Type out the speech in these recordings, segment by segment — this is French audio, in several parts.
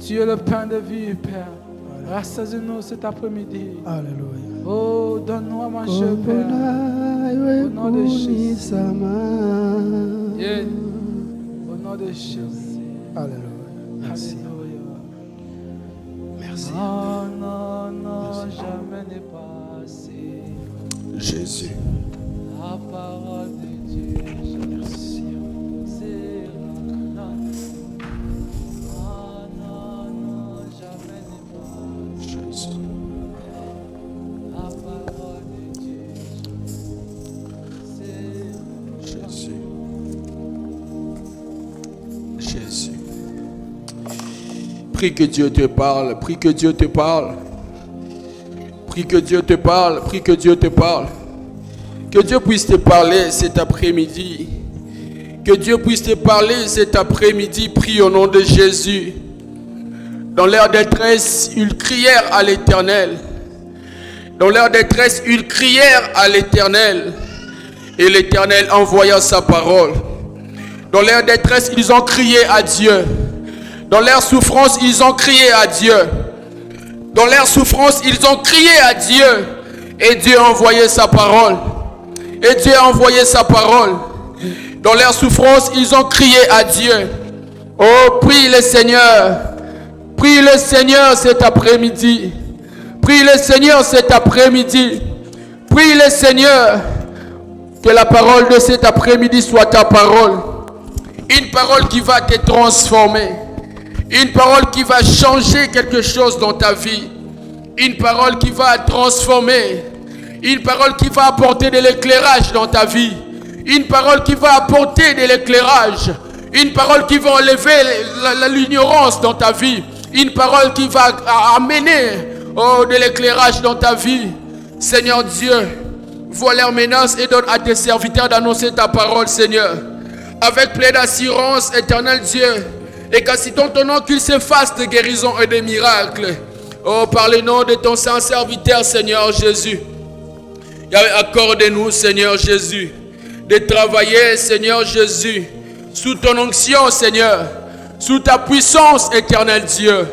Tu es le pain de vie, Père. Rassasie-nous cet après-midi. Alléluia. Oh, donne-nous à manger, Père. Au nom de Jésus. Yeah. Au nom de Jésus. Alléluia. Merci. Alléluia. Merci. Non, non, non, jamais n'est passé. Jésus. La parole de Dieu. Merci. Prie que Dieu te parle, prie que Dieu te parle. Prie que Dieu te parle, prie que Dieu te parle. Que Dieu puisse te parler cet après-midi. Que Dieu puisse te parler cet après-midi. Prie au nom de Jésus. Dans leur détresse, ils crièrent à l'Éternel. Dans leur détresse, ils crièrent à l'Éternel. Et l'Éternel envoya sa parole. Dans leur détresse, ils ont crié à Dieu. Dans leur souffrance, ils ont crié à Dieu. Dans leur souffrance, ils ont crié à Dieu. Et Dieu a envoyé sa parole. Et Dieu a envoyé sa parole. Dans leur souffrance, ils ont crié à Dieu. Oh, prie le Seigneur. Prie le Seigneur cet après-midi. Prie le Seigneur cet après-midi. Prie le Seigneur. Que la parole de cet après-midi soit ta parole. Une parole qui va te transformer. Une parole qui va changer quelque chose dans ta vie. Une parole qui va transformer. Une parole qui va apporter de l'éclairage dans ta vie. Une parole qui va apporter de l'éclairage. Une parole qui va enlever l'ignorance dans ta vie. Une parole qui va amener de l'éclairage dans ta vie. Seigneur Dieu, vois leurs menaces et donne à tes serviteurs d'annoncer ta parole, Seigneur. Avec pleine d'assurance, éternel Dieu. Et qu'à ton nom qu'il se fasse de guérison et de miracles. Oh, par le nom de ton saint serviteur, Seigneur Jésus. Accorde-nous, Seigneur Jésus, de travailler, Seigneur Jésus, sous ton onction, Seigneur, sous ta puissance, éternel Dieu.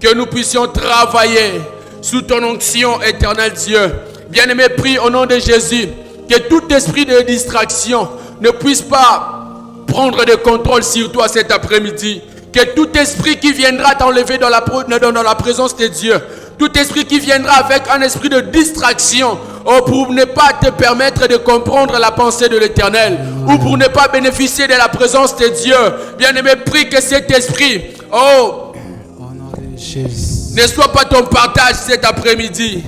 Que nous puissions travailler sous ton onction, éternel Dieu. Bien-aimé, prie au nom de Jésus, que tout esprit de distraction ne puisse pas prendre de contrôle sur toi cet après-midi. Que tout esprit qui viendra t'enlever dans la présence de Dieu, tout esprit qui viendra avec un esprit de distraction, pour ne pas te permettre de comprendre la pensée de l'Éternel, ou pour ne pas bénéficier de la présence de Dieu, bien-aimé, prie que cet esprit, ne soit pas ton partage cet après-midi.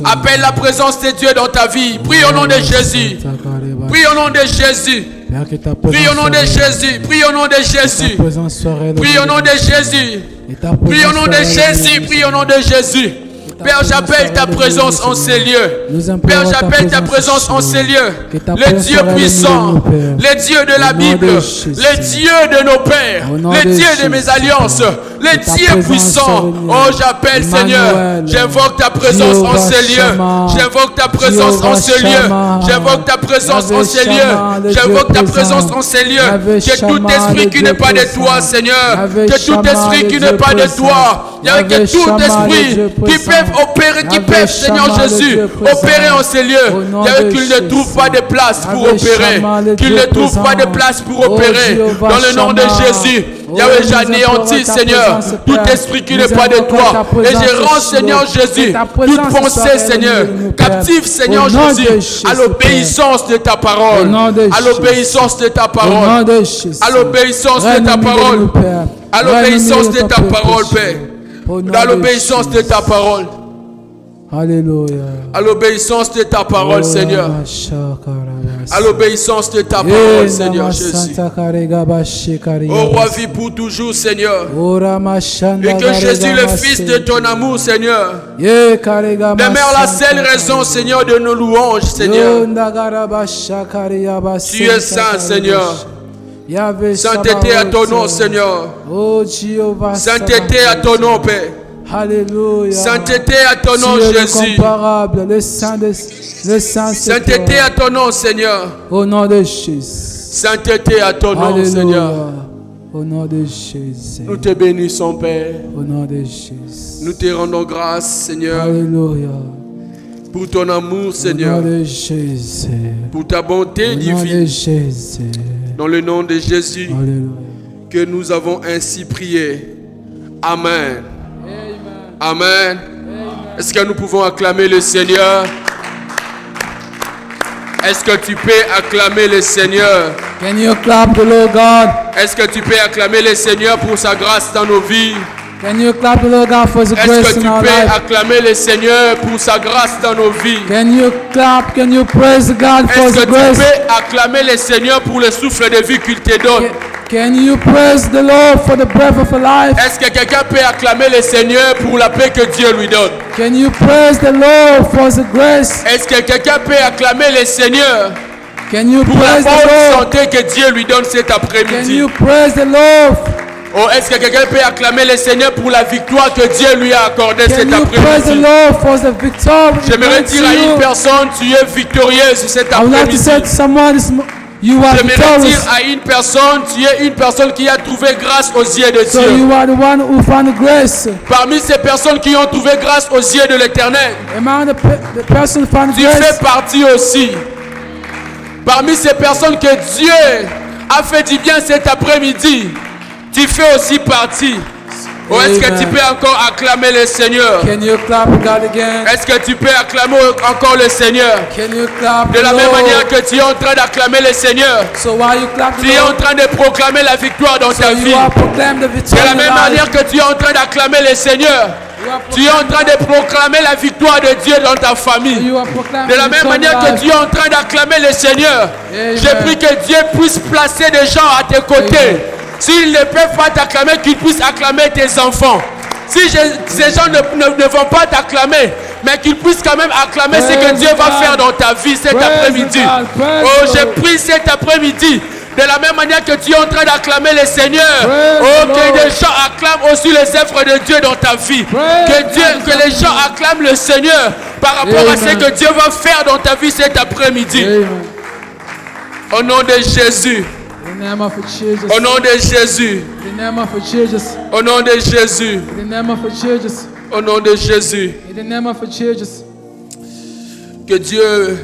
Appelle la présence de Dieu dans ta vie. Prie au nom de Jésus. Prie au nom de Jésus. Prie au nom de Jésus. Prie au nom de Jésus. Prie au nom de Jésus. Prie au nom de Jésus. Prie au nom de Jésus. Père, j'appelle ta présence en ces lieux. Père, j'appelle ta présence en ces lieux. Le Dieu puissant, le Dieu de la Bible, le Dieu de nos pères, le Dieu de mes alliances, le Dieu puissant. Oh, j'appelle Seigneur, j'invoque ta présence en ces lieux. J'invoque ta présence en ces lieux. J'invoque ta présence en ces lieux. J'invoque ta présence en ces lieux. Que tout esprit qui n'est pas de toi, Seigneur, que tout esprit qui n'est pas de toi, que tout esprit qui peut opérer, qui peuvent, Seigneur Jésus, opérer en ces lieux. Qu'il ne trouve pas de place pour opérer. Qu'il ne trouve pas de place pour opérer. Dans le nom de Jésus, Yahweh, j'anéantis, Seigneur, tout esprit qui n'est pas de toi. Et je rends, Seigneur Jésus, toute pensée, Seigneur, captive, Seigneur Jésus, à l'obéissance de ta parole. À l'obéissance de ta parole. À l'obéissance de ta parole. À l'obéissance de ta parole, Père. Dans l'obéissance de ta parole. Alléluia. À l'obéissance de ta parole, Seigneur. À l'obéissance de ta parole, Seigneur Jésus. Ô roi, vis pour toujours, Seigneur. Et que Jésus, le Fils de ton amour, Seigneur, demeure la seule raison, Seigneur, de nos louanges, Seigneur. Tu es saint, Seigneur. Sainteté à ton nom, Seigneur. Sainteté à ton nom, Père. Alléluia. Sainteté à ton nom, Jésus. Sainteté à ton nom, Seigneur. Au nom de Jésus. Sainteté à ton nom, Seigneur. Au nom de Jésus. Nous te bénissons, Père. Au nom de Jésus. Nous te rendons grâce, Seigneur, Alléluia. pour ton amour, Au Seigneur, nom de Jésus. pour ta Au bonté nom de divine. Jésus. Dans le nom de Jésus, Alléluia. que nous avons ainsi prié. Amen. Amen. Amen. Amen. Est-ce que nous pouvons acclamer le Seigneur? Est-ce que tu peux acclamer le Seigneur? Can you clap the Lord God? Est-ce que tu peux acclamer le Seigneur pour sa grâce dans nos vies? Can you clap the Lord God for His Est-ce grace que tu in our peux life? acclamer le Seigneur pour sa grâce dans nos vies? Can you clap? Can you praise God for Est-ce His que tu grace? peux acclamer le Seigneur pour le souffle de vie qu'il te donne? Can you praise the Lord for the breath of life? Est-ce que quelqu'un peut acclamer le Seigneur pour la paix que Dieu lui donne? Can you praise the Lord for the grace? Est-ce que quelqu'un peut acclamer le Seigneur Can you pour la praise the bonne Lord? santé que Dieu lui donne cet Can après-midi? you praise the Lord? Oh, est-ce que quelqu'un peut acclamer le Seigneur pour la victoire que Dieu lui a accordée Can cet you praise the après-midi? Lord for the victory? J'aimerais given to dire à une you? personne, tu es victorieuse cet I would like to après-midi. say to someone, you are J'aimerais dire victorious. à une personne, tu es une personne qui a trouvé grâce aux yeux de So Dieu. you are the one who found grace. Parmi ces personnes qui ont trouvé grâce aux yeux de l'Éternel, Among the person who found tu grace, fais partie aussi. Parmi ces personnes que Dieu a fait du bien cet après-midi, tu fais aussi partie. Ou est-ce que Amen. tu peux encore acclamer le Seigneur? can you clap God again? Est-ce que tu peux acclamer encore le Seigneur? Can you clap De the la même Lord? manière que tu es en train d'acclamer le Seigneur, So while you clap the tu es en Lord, train de proclamer la victoire dans ta vie. you are proclaim the De victory la in même your life. manière que tu es en train d'acclamer le Seigneur, You are tu es en train de proclamer la victoire de Dieu dans ta famille. You are proclaiming De la the même victory in manière your que life. tu es en train d'acclamer le Seigneur, Amen. je prie que Dieu puisse placer des gens à tes côtés. Amen. S'ils ne peuvent pas t'acclamer, qu'ils puissent acclamer tes enfants. Si ces gens ne vont pas t'acclamer, mais qu'ils puissent quand même acclamer ce que Praise Dieu va God. faire dans ta vie cet Praise après-midi. God. Praise Oh, God. je prie cet après-midi. De la même manière que tu es en train d'acclamer le Seigneur, Praise oh, the que Lord. des gens acclament aussi les œuvres de Dieu dans ta vie. Praise Que les gens acclament le Seigneur par rapport à ce Amen. que Dieu va faire dans ta vie cet après-midi. Amen. Au nom de Jésus. In the name of Jesus. Au nom de Jésus. In the name of Jesus. Au nom de Jésus. In the name of Jesus. Au nom de Jésus. In the name of Jesus. Que Dieu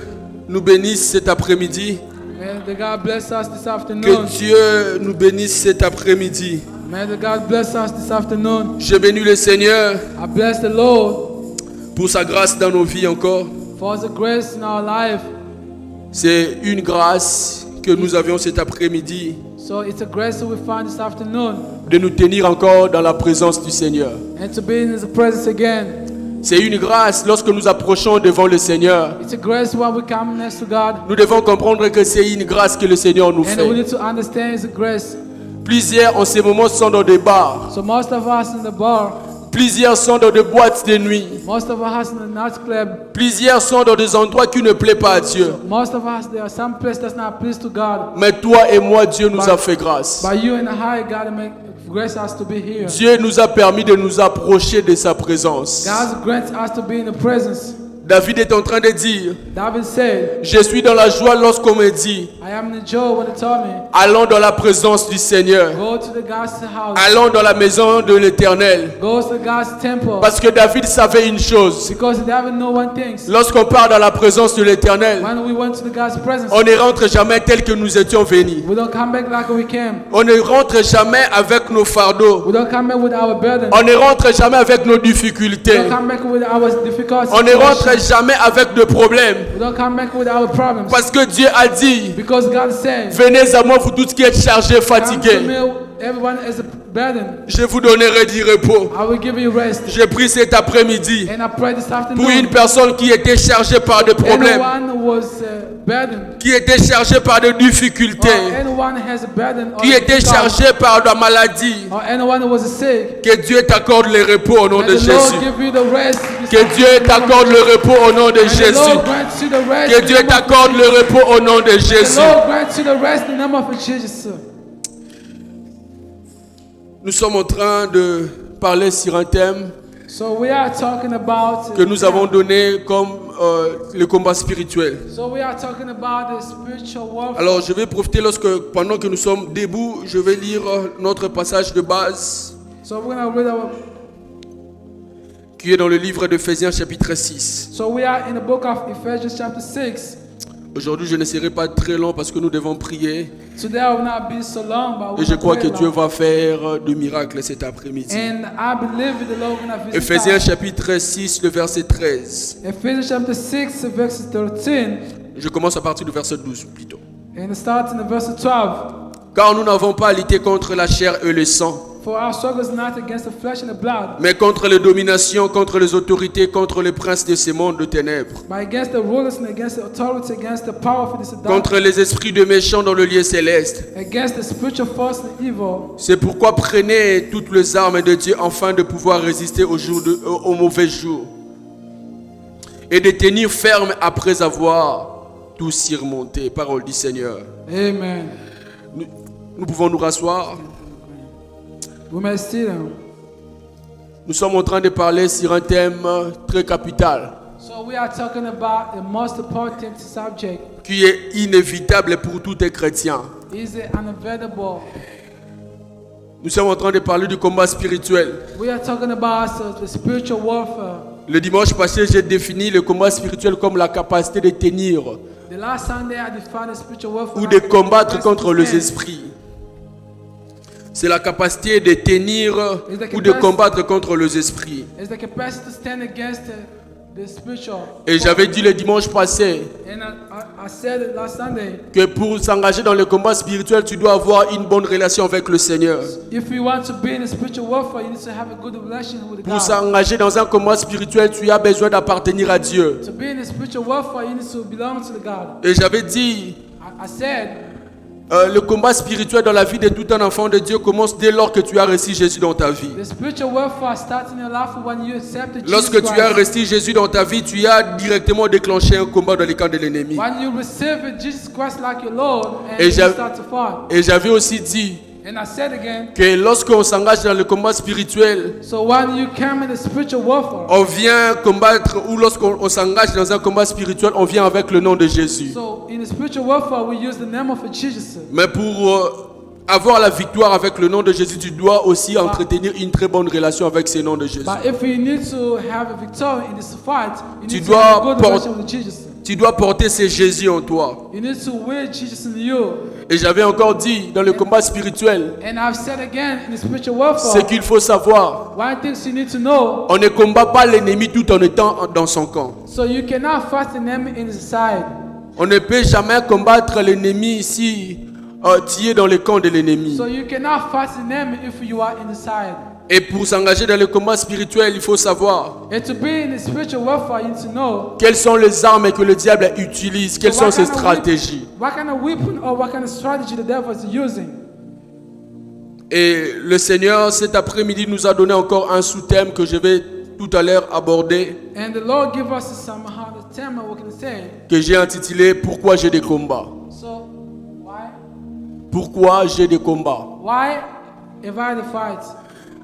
nous bénisse cet après-midi. May the God bless us this Que afternoon. Dieu nous bénisse cet après-midi. May the God bless us this afternoon. Je bénis le Seigneur I bless the Lord pour sa grâce dans nos vies encore. for the grace in our life. C'est une grâce que nous avions cet après-midi So it's a grace that we find this afternoon. de nous tenir encore dans la présence du Seigneur. And to be in His presence again. C'est une grâce lorsque nous approchons devant le Seigneur. It's a grace when we come next to God. Nous devons comprendre que c'est une grâce que le Seigneur nous And we fait. need to understand it's a grace. Plusieurs en ces moments sont dans des bars. So most of us in the bar, Plusieurs sont dans des boîtes de nuit. most of us in the nightclub, Plusieurs sont dans des endroits qui ne plaisent pas à Dieu. most of us there are some place that's not pleased to God. Mais toi et moi, Dieu nous a fait grâce. But you and I, God, make grace us to be here. Dieu nous a permis de nous approcher de sa présence. God grants us to be in the presence. David est en train de dire, David said, je suis dans la joie lorsqu'on me dit, I am in the joy when they told me, allons dans la présence du Seigneur. go to the God's house, Allons dans la maison de l'Éternel. go to the God's temple. Parce que David savait une chose. Because David know one thing. Lorsqu'on part dans la présence de l'Éternel, When we went to the God's presence, on ne rentre jamais tel que nous étions venus. we don't come back like we came. On ne rentre jamais avec nos fardeaux. We don't come back with our burden. On ne rentre jamais avec nos We difficultés. don't come back with our difficulties. On ne rentre jamais avec de problèmes. We don't come back with our problems. Parce que Dieu a dit, Because God said, venez à moi vous tous qui êtes chargés, come to fatigués. me, everyone is a burden. Je vous donnerai du repos. I will give you rest. J'ai pris cet après-midi And I pray this afternoon. pour une personne qui était chargée par des problèmes, Anyone who was burdened, qui était chargée par des or difficultés, anyone has a burden, or qui était difficulty, chargée par la maladie. or anyone who was sick, Que Dieu t'accorde le repos au nom may de the Lord Jésus. give you the rest. Que Dieu t'accorde le repos au nom de May the Jésus. Lord grant you the rest. Que Dieu t'accorde le repos au nom de The Jésus. Lord grant you the rest in the name of Jesus. Nous sommes en train de parler sur un thème So we are talking about que nous avons donné comme le combat spirituel. So we are talking about the spiritual warfare. Alors je vais profiter pendant que nous sommes debout, je vais lire notre passage de base So we're going to read our... qui est dans le livre d'Éphésiens chapitre 6. So we are in the book of Ephesians chapter 6. Aujourd'hui je ne serai pas très long parce que nous devons prier. Today I will not be so long, but Et je crois que pray Dieu long. va faire de miracles cet après-midi. And I believe the Lord will visit Éphésiens us. chapitre 6, le verset 13. Ephesians chapter 6, verse 13, Je commence à partir du verset 12 plutôt. and starting in verse 12. Car nous n'avons pas à lutter contre la chair et le sang, For our struggle is not against the flesh and the blood, mais contre les dominations, contre les autorités, contre les princes de ce monde de ténèbres, but against the rulers and against the authority, against the powerful, this and that, contre les esprits de méchants dans le lieu céleste. against the spiritual force and evil. C'est pourquoi prenez toutes les armes de Dieu afin de pouvoir résister au mauvais jour et de tenir ferme après avoir tout surmonté. Parole du Seigneur. Amen. Nous pouvons nous rasseoir. We may sit down. Nous sommes en train de parler sur un thème très capital So we are talking about the most important subject. qui est inévitable pour tout chrétien. Is it unavoidable? Nous sommes en train de parler du combat spirituel. We are talking about the spiritual warfare. Le dimanche passé, j'ai défini le combat spirituel comme la capacité de tenir The last Sunday I defined the spiritual warfare ou de combattre as contre les defense. esprits. C'est la capacité de tenir ou de combattre contre les esprits. It's the capacity to stand against the spiritual. Et j'avais dit le dimanche passé And I said it last Sunday. que pour s'engager dans le combat spirituel, tu dois avoir une bonne relation avec le Seigneur. If you want to be in a spiritual warfare, you need to have a good relation with Pour God. s'engager dans un combat spirituel, tu as besoin d'appartenir à Dieu. To be in a spiritual warfare, you need to belong to the God. Et j'avais dit, I said le combat spirituel dans la vie de tout un enfant de Dieu commence dès lors que tu as reçu Jésus dans ta vie. the spiritual warfare starts in your life when you accept Jesus Lorsque tu as Christ. reçu Jésus dans ta vie, tu as directement déclenché un combat dans les camps de l'ennemi. When you receive Jesus Christ like your Lord, and Et you j'avais- start to fight. Et j'avais aussi dit And I said again, que lorsqu'on s'engage dans le combat spirituel, so when you come in the spiritual warfare, on vient combattre, ou lorsqu'on s'engage dans un combat spirituel, on vient avec le nom de Jésus. so in the spiritual warfare, we use the name of Jesus. Mais pour avoir la victoire avec le nom de Jésus, tu dois aussi entretenir une très bonne relation avec ce nom de Jésus. But if you need to have a victory in this fight, you Tu need to dois have a good port- relation with Jesus. Tu dois porter ce Jésus en toi. You need to wear Jesus in you. Et j'avais encore dit, dans le combat spirituel, And I've said again, in the spiritual ce warfare, qu'il faut savoir, one thing you need to know, on ne combat pas l'ennemi tout en étant dans son camp. so you cannot fight the enemy in his side. On ne peut jamais combattre l'ennemi ici, tu es dans le camp de l'ennemi. So you cannot fight the enemy if you are in the side. Et pour s'engager dans le combat spirituel, il faut savoir And to be in the spiritual warfare, you need to know quelles sont les armes que le diable utilise, quelles sont what ses kind of stratégies. what kind of weapon or what kind of strategy the devil is using. Et le Seigneur, cet après-midi, nous a donné encore un sous-thème que je vais tout à l'heure aborder, And the Lord give us somehow the term we can say. que j'ai intitulé « Pourquoi j'ai des combats ?» So why Pourquoi j'ai des combats? why have I the fight?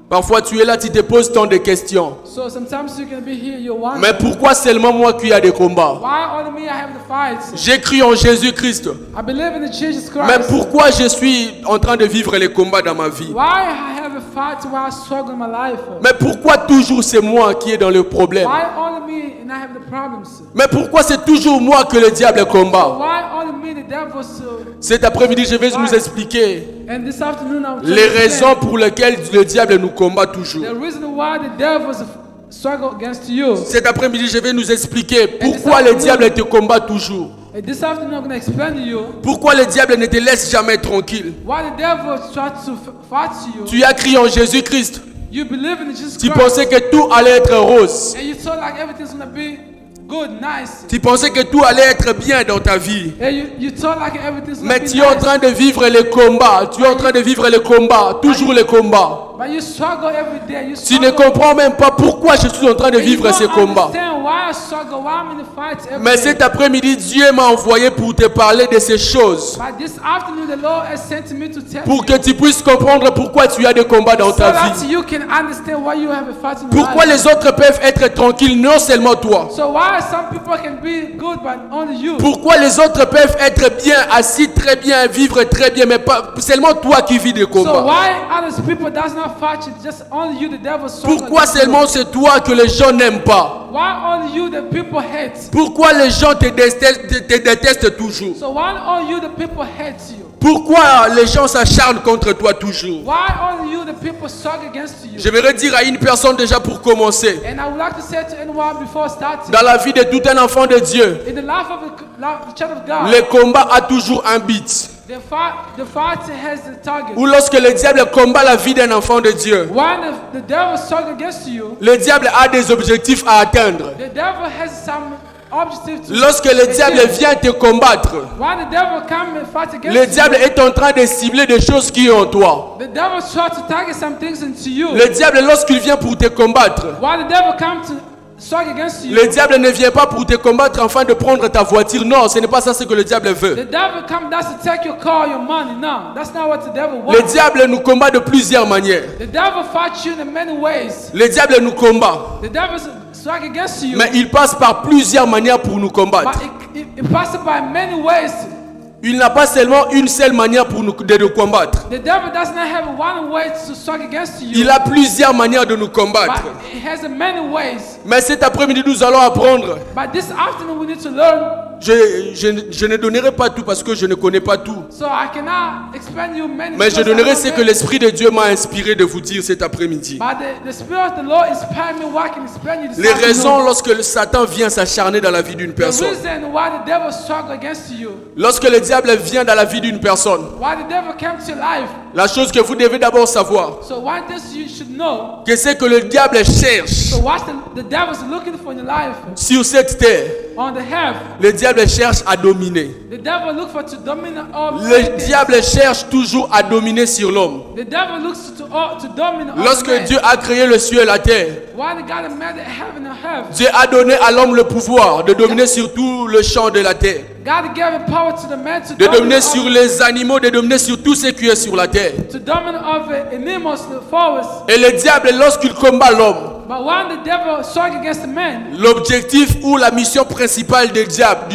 Parfois, tu es là, tu te poses tant de questions. So sometimes you can be here, you wonder, Mais pourquoi seulement moi qui ai des combats? why only me I have the fight? J'ai cru en Jésus-Christ. I believe in the Jesus Mais Christ. pourquoi je suis en train de vivre les combats dans ma vie? Why I have a fight while I struggle in my life? Mais pourquoi toujours c'est moi qui est dans le problème? Why only me and I have the problems? Mais pourquoi c'est toujours moi que le diable combat? Why only me the devil's? Cet après-midi, je vais nous expliquer And this afternoon I'm les raisons pour lesquelles le diable nous combat toujours. the reason why the devil's struggle against you. Cet après-midi, je vais nous expliquer pourquoi le diable te combat toujours. And this afternoon I'm going to explain to you Pourquoi le diable ne te laisse jamais tranquille. why the devil tries to fight you. Tu as crié en Jésus-Christ. You believe in Jesus Tu Christ. pensais que tout allait être rose. And you thought like everything's going to be good, nice. Tu pensais que tout allait être bien dans ta vie. And you thought like everything's going Mais to be tu es en nice. train de vivre les combats. Tu es en train de vivre les combats. Toujours les combats. But you struggle every day. You Tu ne struggle. comprends même pas pourquoi je suis en train de And you vivre ces don't combats. understand why I struggle, why I'm in the fight every Mais day. cet après-midi, Dieu m'a envoyé pour te parler de ces choses. But this afternoon, the Lord has sent me to tell Pour you que tu puisses comprendre pourquoi tu as des combats dans so ta that vie. you can understand why you have a fight in Pourquoi life. les autres peuvent être tranquilles, non seulement toi. So why some people can be good, but only you. Pourquoi les autres peuvent être bien, assis très bien, vivre très bien, mais pas seulement toi qui vis des So combats. why other people does not fight you? Just only you, the devil struggle. Pourquoi against seulement you? c'est toi que les gens n'aiment pas? Why only you, the people hate? Pourquoi les gens te détestent toujours? So why only you, the people hate you? Pourquoi les gens s'acharnent contre toi toujours? Why only you, the people struggle against you? J'aimerais dire à une personne déjà pour commencer. And I would like to say to anyone before starting, Dans la vie de tout un enfant de Dieu, in the life of the child of God, le combat a toujours un but. the fight has the target. Ou lorsque le diable combat la vie d'un enfant de Dieu, When the devil struggle against you, le diable a des objectifs à atteindre. the devil has some objective to Lorsque le diable achieve. vient te combattre, When the devil come and fight against le you, diable est en train de cibler des choses qui sont en toi. the devil try to target some things into you. Le diable, lorsqu'il vient pour te combattre, While the devil come to struggle against you, le diable ne vient pas pour te combattre afin de prendre ta voiture. Non, ce n'est pas ça ce que le diable veut. the devil come does to take your car, your money. No, that's not what the devil Le wants. diable nous combat de plusieurs manières. The devil fights you in many ways. Le diable nous combat, The devil struggle against you, mais il passe par plusieurs manières pour nous combattre. but it passes by many ways. Il n'a pas seulement une seule manière pour de nous combattre. The devil does not have one way to struggle against you, Il a plusieurs manières de nous combattre. but it has many ways. Mais cet après-midi, nous allons apprendre. But this afternoon we need to learn. Je ne donnerai pas tout parce que je ne connais pas tout. So I cannot explain you many. Mais je because I donnerai don't ce know que l'Esprit de Dieu m'a inspiré de vous dire cet après-midi. But the Spirit of the Lord inspired me what I can explain you this Les afternoon. raisons lorsque le Satan vient s'acharner dans la vie d'une The personne. reason why the devil struggle against you, Lorsque le diable vient dans la vie d'une personne, why the devil came to your life. la chose que vous devez d'abord savoir, So one thing you should know. que c'est que le diable cherche So what the devil's looking for in your life sur cette terre. on the earth. Le diable cherche à dominer. The devil looks for to dominate all. Le everything. diable cherche toujours à dominer sur l'homme. The devil looks to dominate all. Lorsque man. Dieu a créé le ciel et la terre, Why the God made the heaven and earth? Dieu a donné à l'homme le pouvoir de dominer sur tout le champ de la terre, God gave power to the man to de dominer dominate sur all- les animaux, de dominer sur tout ce qui est sur la terre. to dominate over animals, the forest. Et le diable, lorsqu'il combat l'homme, But when the devil struggle against the man, l'objectif ou la mission principale du diable,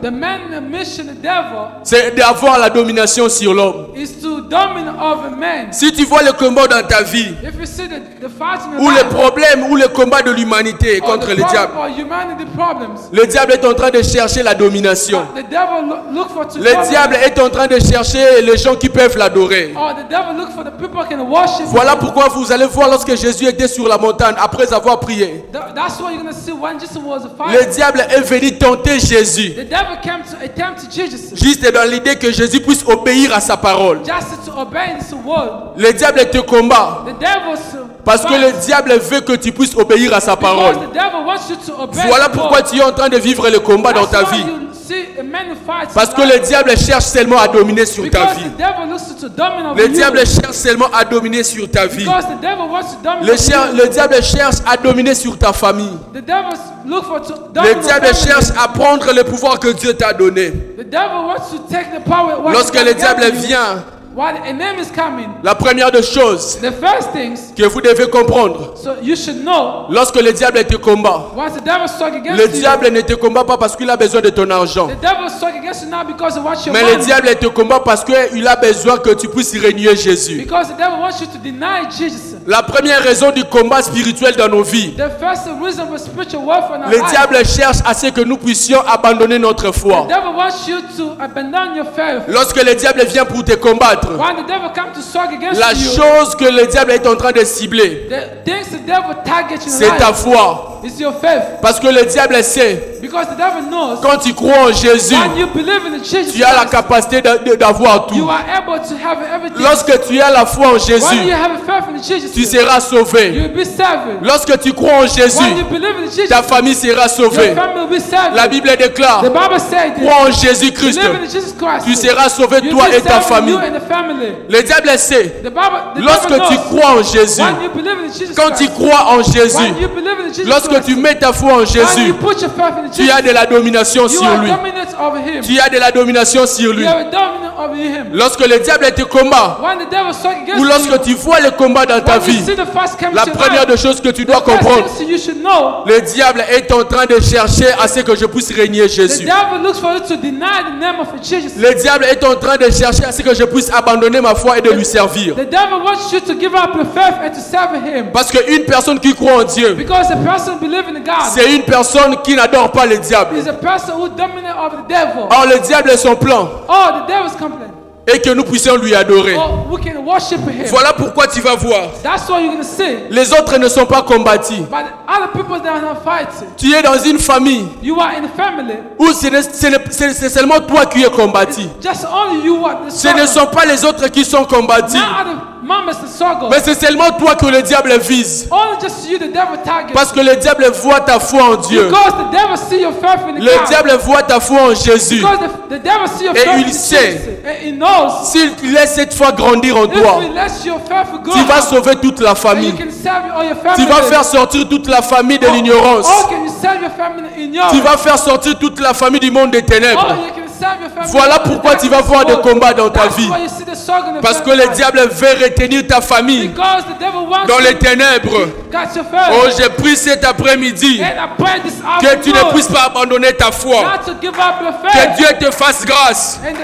the man, the mission, the devil c'est d'avoir la domination sur l'homme. is to dominate over man. Si tu vois le combat dans ta vie, If you see the fight in ou your les life, problèmes, ou le combat de l'humanité or contre the le problem diable, or humanity problems, le diable est en train de chercher la domination. the devil look for to Le dominate, diable est en train de chercher les gens qui peuvent l'adorer. or the devil look for the people who can worship. Voilà pourquoi vous allez voir lorsque Jésus était sur la montagne après avoir prié. That's what you're gonna see when Jesus was a Le fighter. diable est venu tenter Jésus, The devil came to attempt Jesus juste dans l'idée que Jésus puisse obéir à sa parole. just to obey this word. Le diable te combat The devil's parce que le diable veut que tu puisses obéir à sa parole. because the devil wants you to obey. Voilà the pourquoi word. tu es en train de vivre le combat dans That's ta why vie. you see a man fight Parce que le diable cherche seulement à dominer sur ta because vie. the devil looks to dominate over Le you. diable cherche seulement à dominer sur ta vie. Because the devil wants to dominate you. Le diable cherche à dominer sur ta famille. The devil look for to Le dominate diable family. cherche à prendre le pouvoir que Dieu t'a donné. The devil wants to take the power. what Lorsque God le gave diable you. vient, While a name is coming, la première des choses the first things, que vous devez comprendre, so you should know, lorsque le diable te combat, once the devil strike against le you, diable ne te combat pas parce qu'il a besoin de ton argent. the devil strike against you not because he wants your Mais money, le diable te combat parce qu'il a besoin que tu puisses renier Jésus. because the devil wants you to deny Jesus. La première raison du combat spirituel dans nos vies, The first reason for spiritual warfare in our le life, diable cherche à ce que nous puissions abandonner notre the foi. devil wants you to abandon your faith. Lorsque le diable vient pour te combattre, When the devil comes to strike against la you, chose que le diable est en train de cibler, the things the devil targets in c'est ta life foi. is your faith. Parce que le diable sait Because the devil knows quand tu crois en Jésus, when you believe in Jesus tu as la Christ, capacité d'avoir you tout. are able to have everything. Lorsque tu as la foi en When you Jésus, have faith in Jesus tu Christ, seras you sauvé. will be saved. Lorsque tu crois en When you Jésus, believe in Jesus, ta famille sera your sauvée. family will be saved. La Bible déclare, The Bible said, crois en Jésus-Christ, believe in Jesus Christ, tu seras sauvé, you'll toi be et ta saved, famille. you and the family. Le diable sait, The Bible lorsque knows, tu crois en Jésus, when you believe in Jesus quand tu Christ, crois en Jésus, when you believe in Jesus lorsque Christ, tu mets ta foi en when Jésus, you put your faith in tu Jesus, as de la domination you sur are lui. dominant over him. Tu as de la domination sur lui. You are dominant over him. Lorsque le diable te combat, When the devil struck against ou lorsque you, tu vois le combat dans ta when you vie, see the first come la to your première life, des choses que tu the dois first comprendre, thing you should know, le diable est en train de chercher à ce que je puisse régner the Jésus. devil looks for you to deny the name of Jesus. Le diable est en train de chercher à ce que je puisse abandonner ma foi et de lui servir. The devil wants you to give up your faith and to serve him. Parce qu'une personne qui croit en Dieu, Because a person believing in God c'est une personne qui n'adore pas le diable. is a person who dominates over the devil. Or le diable est son plan Oh, the devil's complaint. et que nous puissions lui adorer. Oh, we can worship him. Voilà pourquoi tu vas voir. That's what you're going to see. Les autres ne sont pas combattus. But other people, they are not fighting. Tu es dans une famille You are in a family. où c'est seulement toi qui es combattu. Just only you are the Ce ne struggle. sont pas les autres qui sont combattus. Not other members the struggle. Mais c'est seulement toi que le diable vise. Only just you, the devil target. Parce que le diable voit ta foi en Dieu. Because the devil see your faith in the Le God. diable voit ta foi en Jésus. Because the devil see your Et faith il in sait. Jesus. And he knows S'il laisse cette foi grandir en if toi, we let your faith go, tu vas sauver toute la and you famille. can serve all your family. Tu vas faire sortir toute la famille de l'ignorance. Oh, can you serve your family in your Tu vas faire sortir toute la famille du monde des Oh, ténèbres. you can serve your family. Voilà pourquoi tu vas voir des combats dans ta That's vie. why you see the struggle in the Parce que family. le diable veut retenir ta famille Because the devil wants dans you les ténèbres. got your Oh, faith. j'ai pris cet après-midi And I pray this que tu ne afternoon puisses pas abandonner ta foi. not to give up your Que faith. Dieu te fasse grâce And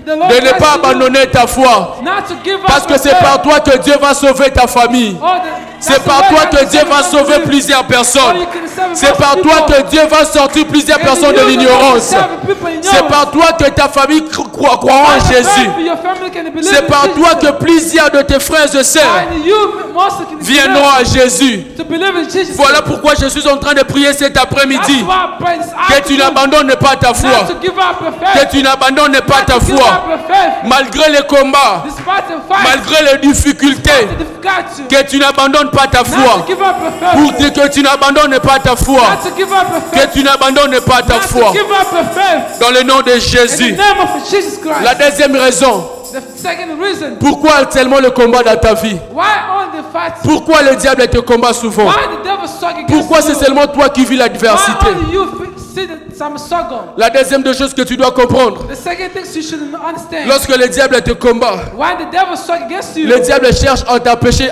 the Lord de ne bless pas you abandonner ta foi. not to give up Parce que your c'est faith. par toi que Dieu va sauver ta famille. Oh, C'est par toi que Dieu va sauver plusieurs personnes. C'est par toi que Dieu va sortir plusieurs personnes de l'ignorance. C'est par toi que ta famille croira en Jésus. C'est par toi que plusieurs de tes frères et sœurs viendront à Jésus. Voilà pourquoi je suis en train de prier cet après-midi. Que tu n'abandonnes pas ta foi. Que tu n'abandonnes pas ta foi. Malgré les combats, malgré les difficultés, que tu n'abandonnes pas ta foi. Pour dire que tu n'abandonnes pas ta foi. Que tu n'abandonnes pas ta foi. Dans le nom de Jésus. La deuxième raison. Pourquoi tellement le combat dans ta vie? Pourquoi le diable te combat souvent? Pourquoi c'est seulement toi qui vis l'adversité? La deuxième des choses que tu dois comprendre, lorsque le diable te combat, le diable cherche à t'empêcher,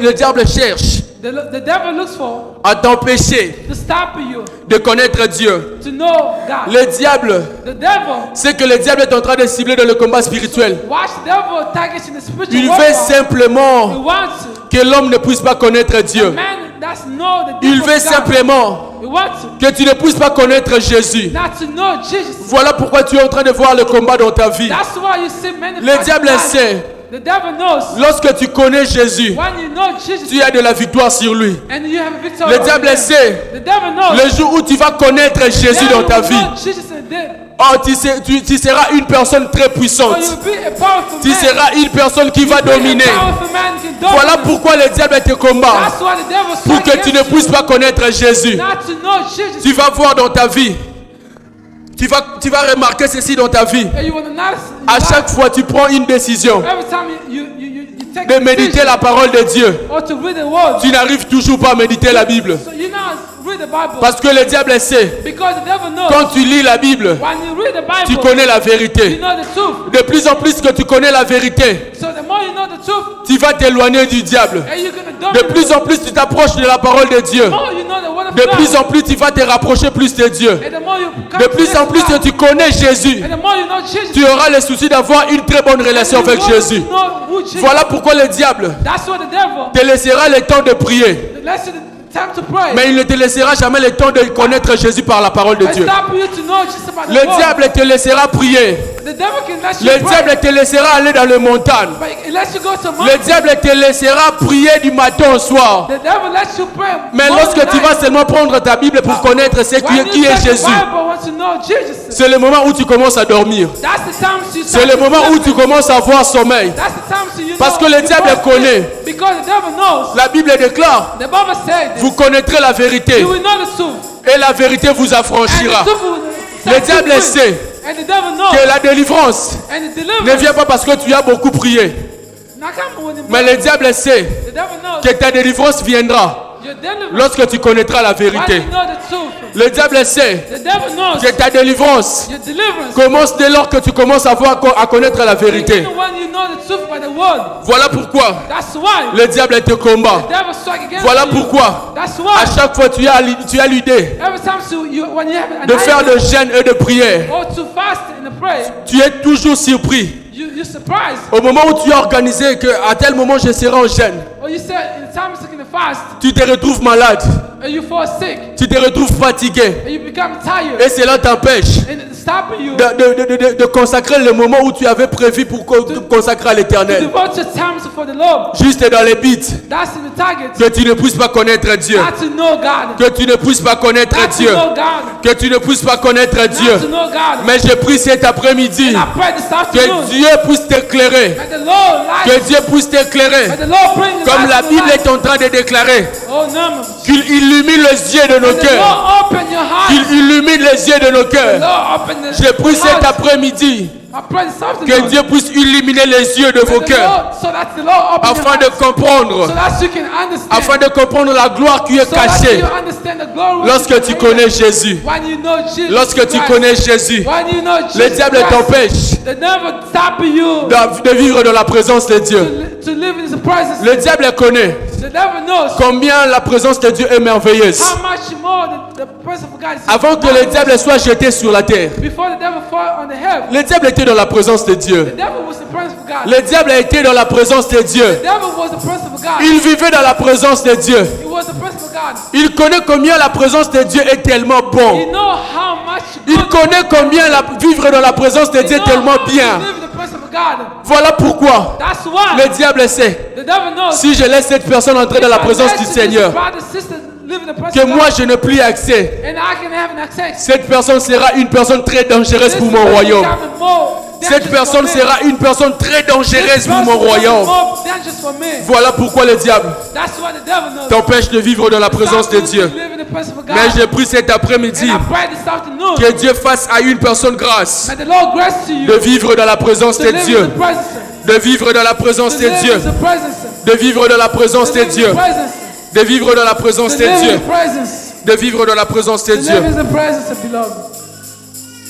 le diable cherche The devil looks for à t'empêcher to stop you de connaître Dieu. to know God. Le diable, The devil, c'est que le diable est en train de cibler dans le combat spirituel. watch the devil targets in the spiritual Il veut warfare. He simplement wants que l'homme ne puisse pas connaître Dieu. man that's know the Il devil veut of God. simplement He wants que tu ne puisses pas connaître Jésus. not to know Jesus. Voilà pourquoi tu es en train de voir le combat dans ta vie. That's why you see many Le fights diable God. sait, The devil knows lorsque tu connais Jésus, when you know Jesus tu as de la victoire sur lui. and you have a victory. Le over diable him. sait, The devil knows. le jour où tu vas connaître Jésus dans ta vie, Jesus and dead. oh, tu seras une personne très So puissante. you'll be a powerful Tu man. seras une personne qui va Be a dominer. powerful man can dominate. Voilà pourquoi le diable te combat. That's why the devil Pour que tu ne against puisses pas connaître Jésus. you, not to know Jesus. Tu vas voir dans ta vie. Tu vas remarquer ceci dans ta vie. And you will not. À chaque fois, tu prends une décision Every time you take de a méditer decision la parole de Dieu. or to read the word, Tu n'arrives toujours pas à méditer la Bible. so you not read the Bible. Parce que le diable sait, Because the devil knows quand tu lis la Bible, when you read the tu Bible, connais la you vérité. know the truth. De plus en plus que tu connais la vérité, So the more you know the truth, tu vas t'éloigner du diable. and you're gonna De dominate. plus en plus, tu t'approches de la parole de Dieu. The more you know the word of De God, plus en plus, tu vas te rapprocher plus de Dieu. and the more you come De to plus en this plus que God, tu connais Jésus, and the more you know Jesus, tu auras le souci d'avoir une très bonne relation and you avec want Jésus. to know who Jesus. Voilà pourquoi le diable That's what the devil. te laissera le temps de prier. Let's time to pray. Mais il ne te laissera jamais le temps de connaître Jésus par la parole de But Dieu. stop you to know just about the Le word. diable te laissera prier. The devil can let you Le pray. diable te laissera aller dans les montagnes. But it lets you go to Le mountain. diable te laissera prier du matin au soir. The devil lets you pray. Mais morning lorsque tu night. vas seulement prendre ta Bible pour connaître ce When qui you est take the Jésus, Bible, want to know Jesus. c'est le moment où tu commences à dormir. That's the time you C'est start le to moment où sleep. tu commences à avoir sommeil. That's the time you Parce know que le you diable go to connaît. sleep. Because the devil knows. La Bible déclare, The Bible said this. vous connaîtrez la vérité You will know the truth. et la vérité vous And affranchira. the truth will Le set you diable free. sait And the devil knows. que la délivrance And the ne deliverance. vient pas parce que tu as beaucoup prié. Now come when the Mais le diable sait devil knows. que ta délivrance viendra Your deliverance. lorsque tu connaîtras la Why do vérité. you know the truth? Le diable sait The devil knows. que ta délivrance Your deliverance. commence dès lors que tu commences à connaître la vérité. Even when you know the truth by the word. Voilà pourquoi That's why. le diable te combat. The devil strike against Voilà you. pourquoi That's à why. chaque fois tu as l'idée Every time when you have an de faire idea de jeûne et de prière. or to fast and to pray, Tu es toujours surpris. you're surprised. Au moment où tu as organisé qu'à tel moment je serai en jeûne, Or you said in the time you're going to fast tu te retrouves malade, and you fall sick tu te retrouves fatigué and you become tired et cela t'empêche and it's stopping you de consacrer le moment où tu avais prévu pour te consacrer à to l'éternel. devote your time for the Lord. Juste dans les bits, That's in the target. que tu ne puisses pas connaître Dieu, Not to know God. que tu ne puisses pas connaître Not to Dieu, know God. que tu ne puisses pas connaître Dieu. Not to know God. Mais je prie cet après-midi And I pray this afternoon. que Dieu puisse t'éclairer, May the Lord que light. Dieu puisse t'éclairer, May the Lord bring the comme light la to Bible light. est en train de déclarer, Oh, no. qu'il illumine les yeux de nos May the cœurs, Lord open your qu'il heart. illumine les yeux de nos cœurs. Lord open the Je prie cet heart. après-midi I pray this que afternoon. Dieu puisse illuminer les yeux de May vos the cœurs Lord- So that the Lord open afin your de heart. comprendre, So that you can understand. afin de comprendre la gloire qui est So that cachée you understand the glory lorsque tu connais Jésus. when you know Jesus Lorsque tu Christ. connais Jésus, When you know Jesus le diable Christ, t'empêche the devil stop you de vivre dans la présence de Dieu. to live in His presence. Le diable connaît The devil knows combien la présence de Dieu est merveilleuse. how much more the presence of God is. Avant que le diable soit jeté sur la terre, Before the devil fall on the heaven, le diable était dans la présence de the Dieu. devil was the presence of God. Le diable a été dans la présence de Dieu. The devil was the presence of God. Il vivait dans la présence de Dieu. He was the presence of God. Il connaît combien la présence de Dieu est tellement He bon. know how much Il good- connaît combien vivre dans la présence de he Dieu est know tellement how to bien. live in the presence of God. Voilà pourquoi That's why le diable sait, the devil knows. si je laisse cette personne entrer dans la If I présence let du this Seigneur, brother, sister live in the presence que of moi God, je n'ai plus accès, and I can have an access. cette personne sera une personne très dangereuse This pour mon person royaume. become more Cette dangerous personne for me. sera une personne très dangereuse This pour mon person become royaume. more dangerous for me. Voilà pourquoi le diable That's what the devil knows. t'empêche de vivre dans la présence Stop de you to Dieu. live in the presence of God. Mais je prie cet après-midi And I pray this afternoon que Dieu fasse à une personne grâce may the Lord grace to you de vivre dans la présence to de live Dieu, in the presence. de vivre dans la présence To de live Dieu, in the presence. de vivre dans la présence To de live in Dieu, the presence. de vivre dans la présence To de live Dieu, in the presence. de vivre dans la présence de To live Dieu. in the presence, beloved.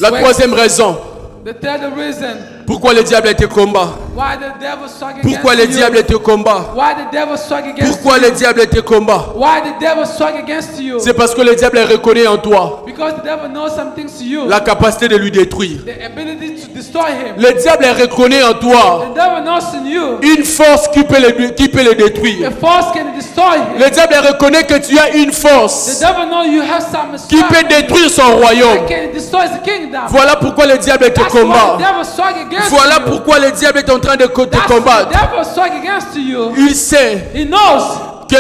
La troisième raison, The third reason pourquoi le diable te combat, why the devil struck pourquoi le against you. diable te combat, Why the devil struck against pourquoi you. le diable te combat, Why the devil struck against you. c'est parce que le diable reconnaît en toi Because the devil knows some things to you. la capacité de lui détruire. The ability to destroy him. Le diable reconnaît en toi The devil knows in you. une force qui peut le détruire. The force can destroy him. Le diable reconnaît que tu as une The force devil knows you have some qui strength peut détruire son that royaume. can destroy the kingdom. Voilà pourquoi le diable te That's why combat. the devil struck against Voilà you. pourquoi le diable est en train de te That's why the combattre. devil struck against you. Il sait He knows que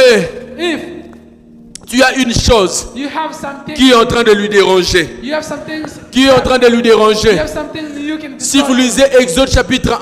if tu as une chose you have something, qui est en train de lui déranger. you have some things, Qui est en train de lui you déranger. have something you can Si destroy. vous lisez Exode chapitre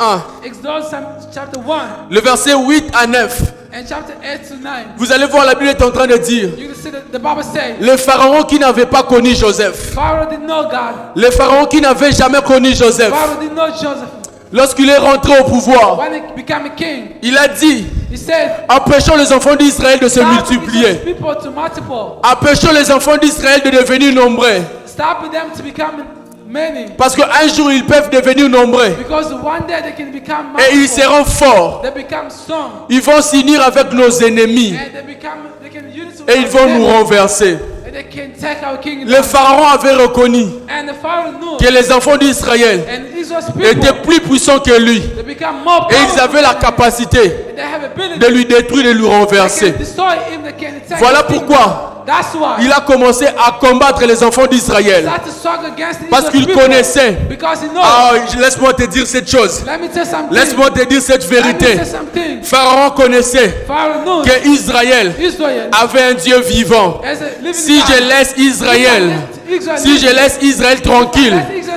1, Exodus chapter 1 le verset 8 à 9, and chapter 8 to 9. vous allez voir la Bible est en train de dire, You can see that the Bible says, le pharaon qui n'avait pas connu Joseph, Pharaoh didn't know God. le pharaon qui n'avait jamais connu Joseph, Pharaoh didn't know Joseph. lorsqu'il est rentré au pouvoir, When he became a king, il a dit, he said, empêchons les enfants d'Israël de se stop multiplier. these people to multiple. Empêchons les enfants d'Israël de devenir nombreux. Stop them to become many. Parce qu'un jour, ils peuvent devenir nombreux. Because one day they can become Et ils multiple. seront forts. They become strong. Ils vont s'unir avec nos ennemis. And they can use it Et ils vont nous renverser. and they can take our kingdom. Le pharaon avait reconnu And the Pharaoh knew. que les enfants d'Israël And Israel's étaient people, plus puissants que lui. they become more Et ils powerful avaient la than him. capacité They have ability. de lui détruire et de lui They renverser. can destroy him, they can attack Voilà his kingdom. pourquoi That's why. il a commencé à combattre les enfants d'Israël. Start to struggle against the Parce Israel qu'il people. connaissait. Because he knows. Ah, laisse-moi te dire cette chose. Let me tell something. Laisse-moi te dire cette Let me vérité. tell something. Pharaon connaissait Pharaoh knows que Israël Israel avait un Dieu vivant. as a living Si God. je laisse Israël, Israel si je laisse Israël tranquille,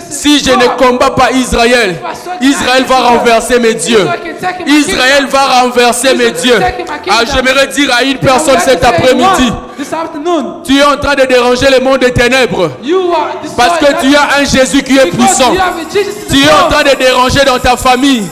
si je ne combats pas Israël, Israël va renverser mes dieux. Israël va renverser mes dieux. Ah, j'aimerais dire à une personne cet après-midi, This afternoon, tu es en train de déranger le monde des ténèbres. you are Parce que tu as un Jésus qui est puissant. You have a Jesus in the Tu es en throne. train de déranger dans ta famille.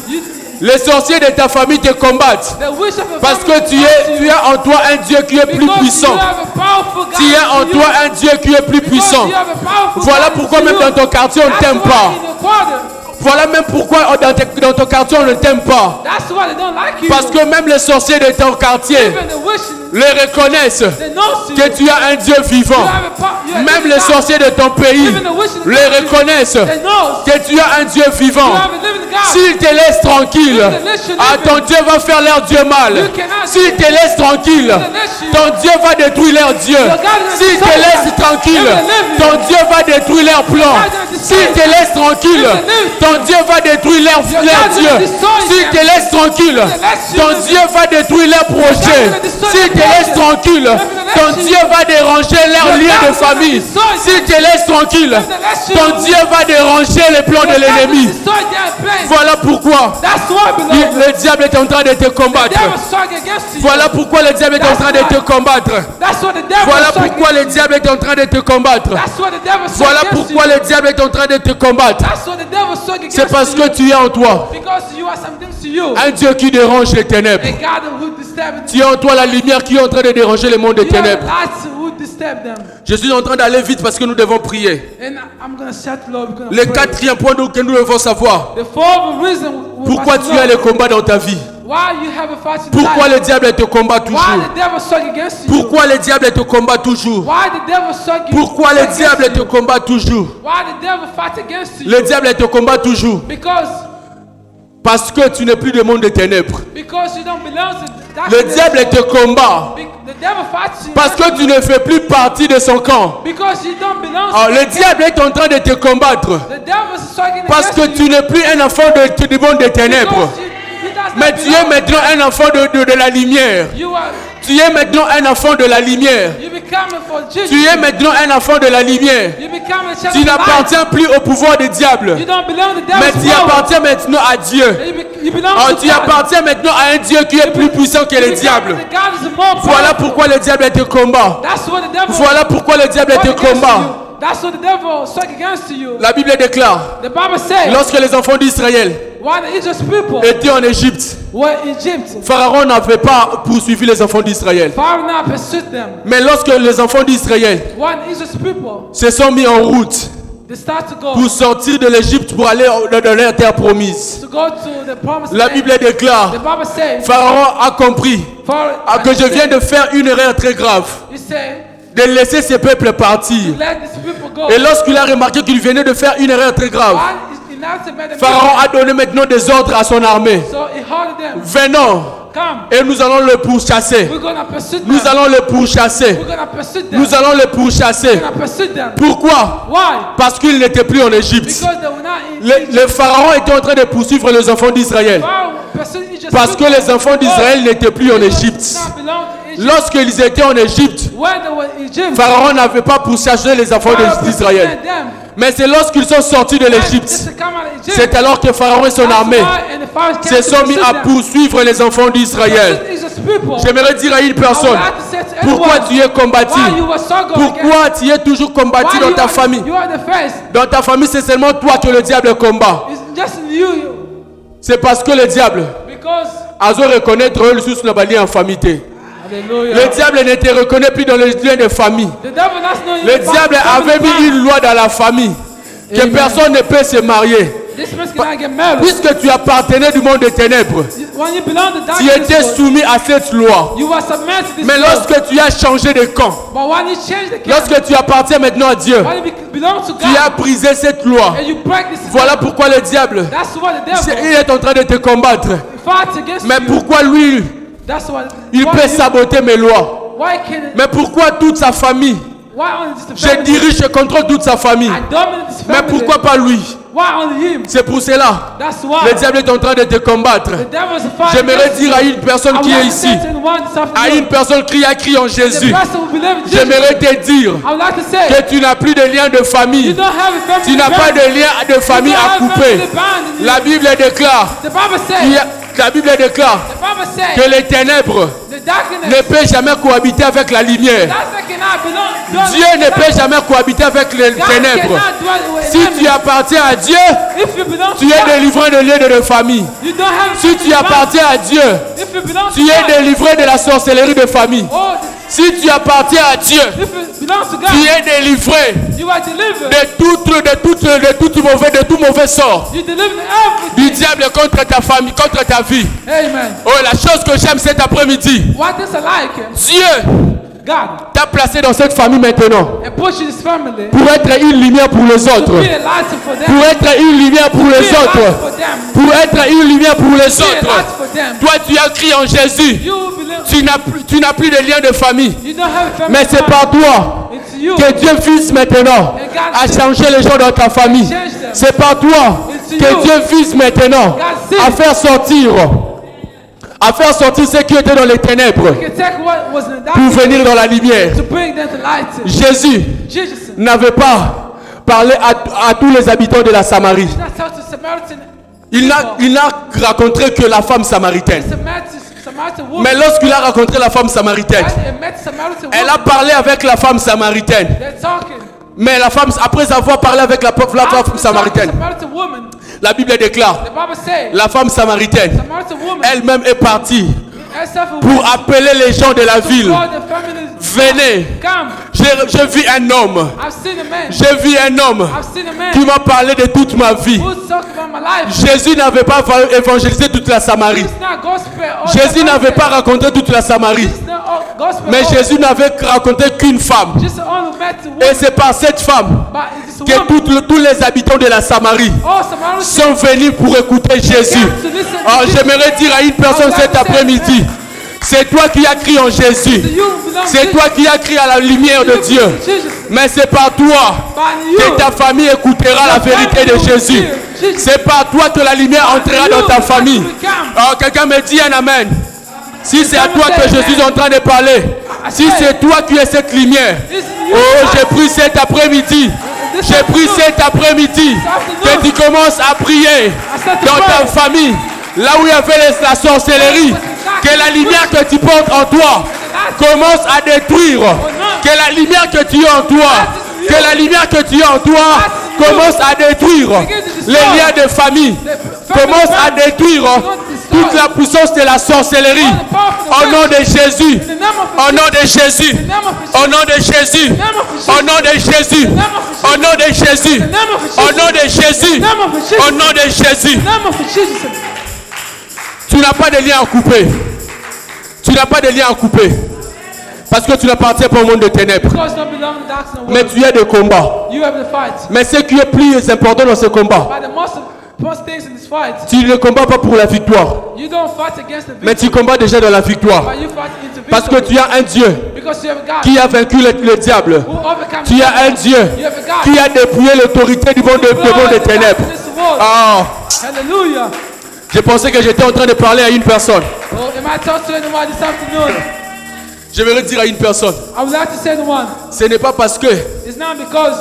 Les sorciers de ta famille te combattent. The wish of your Parce family que tu as en toi un Dieu qui est plus because puissant. you have a powerful God Tu as en in toi you. un Dieu qui est plus Because puissant. you have a powerful Voilà God pourquoi in même you. dans ton quartier on ne That's t'aime why pas. in your quarter, Voilà même pourquoi dans ton quartier on ne t'aime pas. that's why they don't like you. Parce que même les sorciers de ton quartier Even the wish, les reconnaissent they know you. que tu as un Dieu vivant. You have a you have Même a les God. sorciers de ton pays Even the wish in the les country, reconnaissent they know que tu as un Dieu you vivant. have a living God. S'ils te laissent tranquille, ah, ton Dieu va faire leur Dieu mal. S'ils te laissent tranquille, ton Dieu va détruire leur Dieu. S'ils te laissent tranquille, ton Dieu va détruire leur plan. S'ils te laissent tranquille, ton Dieu va détruire leur Dieu. S'ils te laissent tranquille, ton Dieu va détruire leurs projets. S'ils te laissent tranquille, ton Dieu va déranger leur lien de famille. S'ils te laissent tranquille, ton Dieu va déranger les plans de l'ennemi. Destroy their plan. Voilà pourquoi That's why, beloved. le diable est en train de te The combattre. devil struggle against you. Voilà pourquoi le diable est en train de te combattre. That's what the devil Voilà struggle pourquoi le diable est en train de te combattre. That's what the devil struggle Voilà against pourquoi you. le diable est en train de te combattre. That's what the devil struggle against C'est parce you. que tu es en toi Because you are something to you. un Dieu qui dérange les ténèbres. A God who disturbed Tu es en toi la lumière qui est en train de déranger le monde des you are the ténèbres. lights who disturb them. Je suis en train d'aller vite parce que nous devons prier. And I'm gonna shout low. We're gonna Le pray. quatrième point que nous devons savoir. The fourth reason we Pourquoi must tu as know les combats dans ta vie? why you have a fight in Pourquoi life. le diable te combat Why toujours? the devil struggle against you. Pourquoi le diable te combat toujours? Why the devil struggle Pourquoi le against diable te you. combat toujours? Why the devil fight against you. Le diable te combat toujours Because parce que tu n'es plus du monde des ténèbres. because you don't belong to Le darkness. diable te combat The devil fights you parce que tu ne fais plus partie de son camp. because you don't belong Alors, to le diable est en train de te combattre the devil is struggling parce que against tu n'es plus un enfant du monde des you ténèbres. because he does Mais not tu es belong. maintenant un enfant de la lumière. Tu es maintenant un enfant de la lumière. You become for Jesus. Tu es maintenant un enfant de la lumière. You become a child Tu of light. n'appartiens plus au pouvoir du diable. You don't belong to the Mais devil's tu power. appartiens maintenant à Dieu. You belong Alors, to tu God. appartiens maintenant à un Dieu qui est plus puissant que You le become diable. the God is more Voilà powerful. pourquoi le diable te combat. That's what the devil Voilà pourquoi le diable struggle te against combat. you. That's what the devil struggle against you. La Bible déclare, The Bible says lorsque les enfants d'Israël while the Israel's people étaient en Égypte, were in Egypt, Pharaon n'avait pas poursuivi les enfants d'Israël. Pharaoh now pursued them. Mais lorsque les enfants d'Israël When Israel's people se sont mis en route they start to go pour sortir de l'Égypte pour aller dans leur terre promise, to go to the promised la land. Bible déclare, The Bible says Pharaon a compris Pharaoh que je viens de faire une erreur très grave, he said de laisser ces peuples partir. let these people go. Et lorsqu'il a remarqué qu'il venait de faire une erreur très grave, He now to make them Pharaon a donné maintenant des ordres à son armée. so he ordered them Venons come. et nous allons le pourchasser. We're gonna pursue them. Nous allons le pourchasser. We're gonna pursue them. Nous allons le pourchasser. We're gonna pursue them. Pourquoi? Why? Parce qu'il n'était plus en Égypte. Because they were not in Le Pharaon était en train de poursuivre les enfants d'Israël. Pharaoh pursued Egypt. Parce que les enfants d'Israël n'étaient plus en Égypte. Lorsqu'ils étaient en Égypte, When they were in Egypt, Pharaon n'avait pas pourchassé les enfants Pharaoh d'Israël. pursued them. Mais c'est lorsqu'ils sont sortis de And l'Égypte, just to come out of Egypt, c'est alors que Pharaon et son that's armée why, and the Pharaoh came se to sont mis pursue à them. poursuivre les enfants d'Israël. Pursue Israel's people. J'aimerais dire à une personne, pourquoi tu es combattu? Why you were struggling Pourquoi tu es toujours combattu dans ta famille? You are the first. Dans ta famille, c'est seulement toi que le diable combat. It's just you. C'est parce que le diable Because a dû reconnaître le sous la en famille. hallelujah. Le diable ne te reconnaît plus dans les liens de famille. The devil does not Le diable avait mis une loi dans la famille que Amen. personne ne peut se marier. This person cannot get married. Puisque tu appartenais du monde des ténèbres, When you belong to tu darkness, étais soumis à cette loi. you were submitted to this Mais law. lorsque tu as changé de camp, But when you change the camp, lorsque tu appartiens maintenant à Dieu, when you belong to tu as God, brisé cette loi. and you break this Voilà law, pourquoi le diable, that's what the devil il est en train de te combattre. fights against Mais you. pourquoi lui, That's what. il why peut you- saboter mes lois? Why can? Mais pourquoi toute sa famille? Why only just the Je family? dirige, je contrôle toute sa famille. I dominate this Mais family. pourquoi pas lui? Why only him? C'est pour cela. That's why. Le diable est en train de te combattre. The devil is fighting. J'aimerais against dire you. à une personne I qui would est like to ici, say to anyone this à afternoon, une personne qui a crié en the Jésus, person who believes in Jesus, j'aimerais te dire I would like to say, que tu n'as plus de lien de you famille. don't have a family Tu n'as pas bond. de lien de famille You don't à have a couper. family bond in you. La Bible déclare, The Bible il y says, a- la Bible déclare the Bible says, que les ténèbres the darkness, ne peuvent jamais cohabiter avec la lumière. that cannot belong. Dieu ne peut jamais cohabiter avec les God ténèbres. cannot dwell with Si enemy. tu appartiens à Dieu, If you belong tu to es God, délivré de lien de famille. you don't have a Si tu family bond. appartiens à Dieu, If you belong to tu es God, délivré de la sorcellerie de famille. oh, Si tu appartiens à Dieu, if you belong to tu God, es délivré you are delivered. de tout mauvais sort You delivered everything. du diable contre ta famille, contre ta vie. Amen. Oh, la chose que j'aime cet après-midi, What is it like? Dieu God, t'a placé dans cette famille maintenant and push this family pour être une lumière pour les to autres, be a light for them. pour être une lumière pour Be les a light autres, for them. pour être une lumière pour les Be a autres. light for them. Toi, tu as crié en Jésus. You believe. Tu n'as plus de lien de famille. You don't have a family. Mais c'est bond. par toi It's you. que Dieu vise maintenant à changer les gens dans ta famille. C'est par toi que Dieu vise maintenant à faire sortir ceux qui étaient dans les ténèbres You can take what was in the pour darkness venir dans la lumière. to bring them to light. Jésus Jesus. n'avait pas parlé à tous les habitants de la Samarie. That's how to Samaritan. Il n'a rencontré que la femme samaritaine. Samaritan woman. Mais lorsqu'il a rencontré la femme samaritaine, When they met Samaritan elle a woman, parlé avec la femme samaritaine. they're talking. Mais la femme, après avoir parlé avec la After femme talking to samaritaine, Samaritan woman, la Bible déclare, the Bible says, la femme samaritaine, Samaritan woman elle-même est partie herself pour appeler les gens de la ville. call the family. Venez, Come. j'ai vu un homme, I've seen a man. j'ai vu un homme I've seen a man qui m'a parlé de toute ma vie. who's talking about my life. Jésus n'avait pas évangélisé toute la Samarie. It's not gospel. All Jésus the n'avait pas gospel. raconté toute la Samarie. It's not all gospel. Mais all. Jésus n'avait raconté qu'une femme. Just only met the Et woman. c'est par cette femme But it's a que woman. tous les habitants de la Samarie Oh, Samaritan. sont venus pour écouter Jésus. Alors j'aimerais dire à une personne cet après-midi, c'est toi qui as crié en Jésus. C'est toi qui as crié à la lumière de Dieu. Mais c'est par toi que ta famille écoutera la vérité de Jésus. C'est par toi que la lumière entrera dans ta famille. Alors quelqu'un me dit un amen. Si c'est à toi que Jésus est en train de parler, si c'est toi qui es cette lumière, oh, j'ai pris cet après-midi. J'ai pris cet après-midi que tu commences à prier dans ta famille, là où il y avait la sorcellerie, que la lumière que tu portes en toi commence à détruire, que la lumière que tu as en toi, que la lumière que tu as en toi commence à détruire les liens de famille, commence à détruire toute la puissance de la sorcellerie. Au nom de Jésus, au nom de Jésus, au nom de Jésus, au nom de Jésus, au nom de Jésus, au nom de Jésus, au nom de Jésus. Tu n'as pas de lien à couper. Tu n'as pas de lien à couper. Parce que tu n'appartiens pas au monde de ténèbres. Because don't belong to darkness and Mais world. tu es de combat. You have the fight. Mais ce qui est plus important dans ce combat, But the most things in this fight, tu ne combats pas pour la victoire. you don't fight against the Mais victory, tu combats déjà dans la victoire. but you fight into victory. Parce que tu as un Dieu Because you have a God qui a vaincu le diable. who overcomes Tu as un the Dieu devil. You have a God qui a dépouillé l'autorité du monde des ténèbres. Ah, Hallelujah. je pensais que j'étais en train de parler à une personne. Oh, am I talking to anyone this afternoon? Je vais dire à une personne, I would like to say to one, ce n'est pas parce que it's not because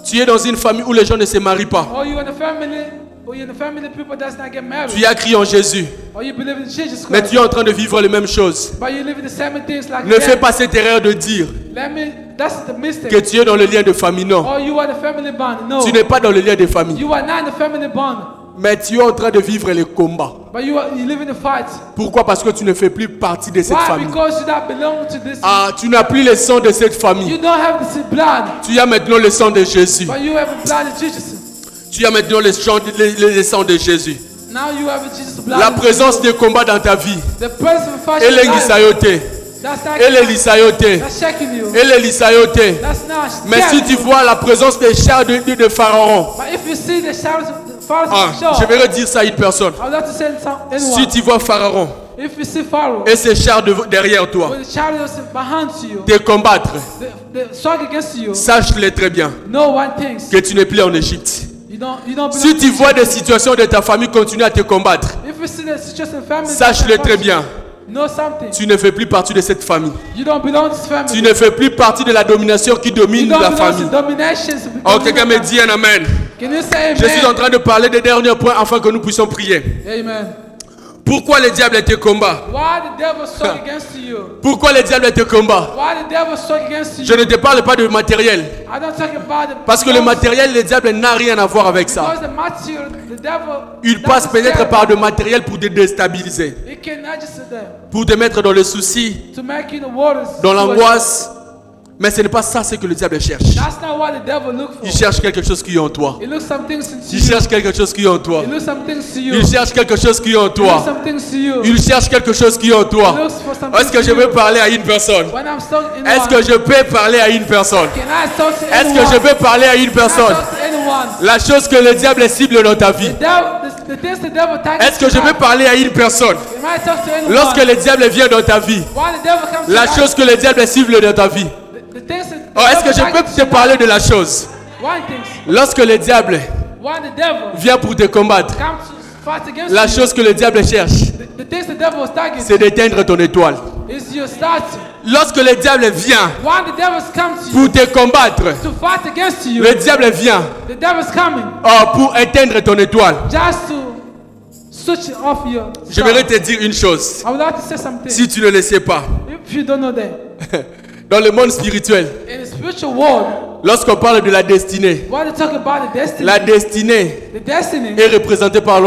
tu es dans une famille où les gens ne se marient pas. you're in a family, or you're in a family of people that's not get married, Tu as crié en Jésus, or you believe in Jesus mais Christ, tu es en train de vivre les mêmes choses. but you live in the same things like Ne fais them. pas cette erreur de dire That's the mistake. que tu es dans le lien de famille. Non, Or you are the family bond. No, tu n'es pas dans le lien de famille. you are not in the family bond, Mais tu es en train de vivre les combats. but you live in the fight. Pourquoi? Parce que tu ne fais plus partie de cette Why? famille. Because you don't belong to this. Ah, tu n'as plus le sang de cette You famille. don't have this blood, Tu as maintenant le sang de Jésus. but you have the blood of Jesus. Tu as maintenant le sang de Jésus. Now you have Jesus' blood. La présence des combats dans ta vie. The presence of fire. Elle est lisayote. That's Elle est lisayote. That's shaking you. Elle est lisayote. That's not. Mais si tu vois la présence des chars de Pharaon, But if you see the shadows of the Pharaoh's shore, je vais redire ça à une personne. I would like to say anyone. Si tu vois Pharaon If you see Pharaoh et ses chars derrière toi with the shadows behind you, te combattre, the struggle against you, sache-le très bien no one thinks que tu n'es plus en Égypte. you don't Si belong tu to vois Egypt. des situations de ta famille continuer à te combattre, If you see the situation in family, sache-le très bien, know something. tu ne fais plus partie de cette famille. You don't belong to this family. Tu ne fais plus partie de la domination qui You domine don't la belong famille. to dominations. Oh, quelqu'un me dit un amen. Can you say amen? Je suis en train de parler des derniers points afin que nous puissions prier. Amen. Pourquoi le diable te combat? Why the devil struck against you? Pourquoi le diable te combat? Why the devil struck against you? Je ne te parle pas de matériel. I don't talk about the Parce que le matériel, le diable n'a rien à voir avec ça. Because the material, the devil. Il passe peut-être par le matériel pour te déstabiliser, It can just pour te mettre dans le souci, to make you the waters. dans l'angoisse. Mais ce n'est pas ça ce que le diable cherche. That's not what the devil looks for. Il cherche quelque chose qui est en toi. He looks some things into Il you. cherche quelque chose qui est en toi. He looks some things to you. Il cherche quelque chose qui est en He looks toi. some things to you. Il cherche quelque chose qui est en He toi. looks for some Est-ce que things je to peux you. parler à une personne? When I'm stuck in Est-ce que je peux parler à une personne? Can I talk to Est-ce anyone? que je peux parler à une Can I personne? talk to anyone? La chose que le diable cible dans ta vie. The things the devil targets. Est-ce que je peux parler à une personne? Can I talk to anyone? Lorsque le diable vient dans ta vie, Why the devil comes la to chose que le diable cible dans ta vie. the things that Oh, est-ce que je peux te parler de la chose? Why things? Lorsque le diable Why the devil vient pour te combattre, comes to fight against la you? chose que le diable cherche, The things the devil was targeting c'est d'éteindre ton étoile. is your starting. Lorsque le diable vient Why the devil's come to pour you te combattre, to fight against you? le diable vient The devil's coming pour éteindre ton étoile. just to switch off your. J'aimerais te dire une chose, I would like to say something. si tu ne le sais pas. If you don't know that, Dans le monde spirituel, in the spiritual world, lorsqu'on parle de la destinée, why they talk about the destiny? la destinée The destiny est représentée par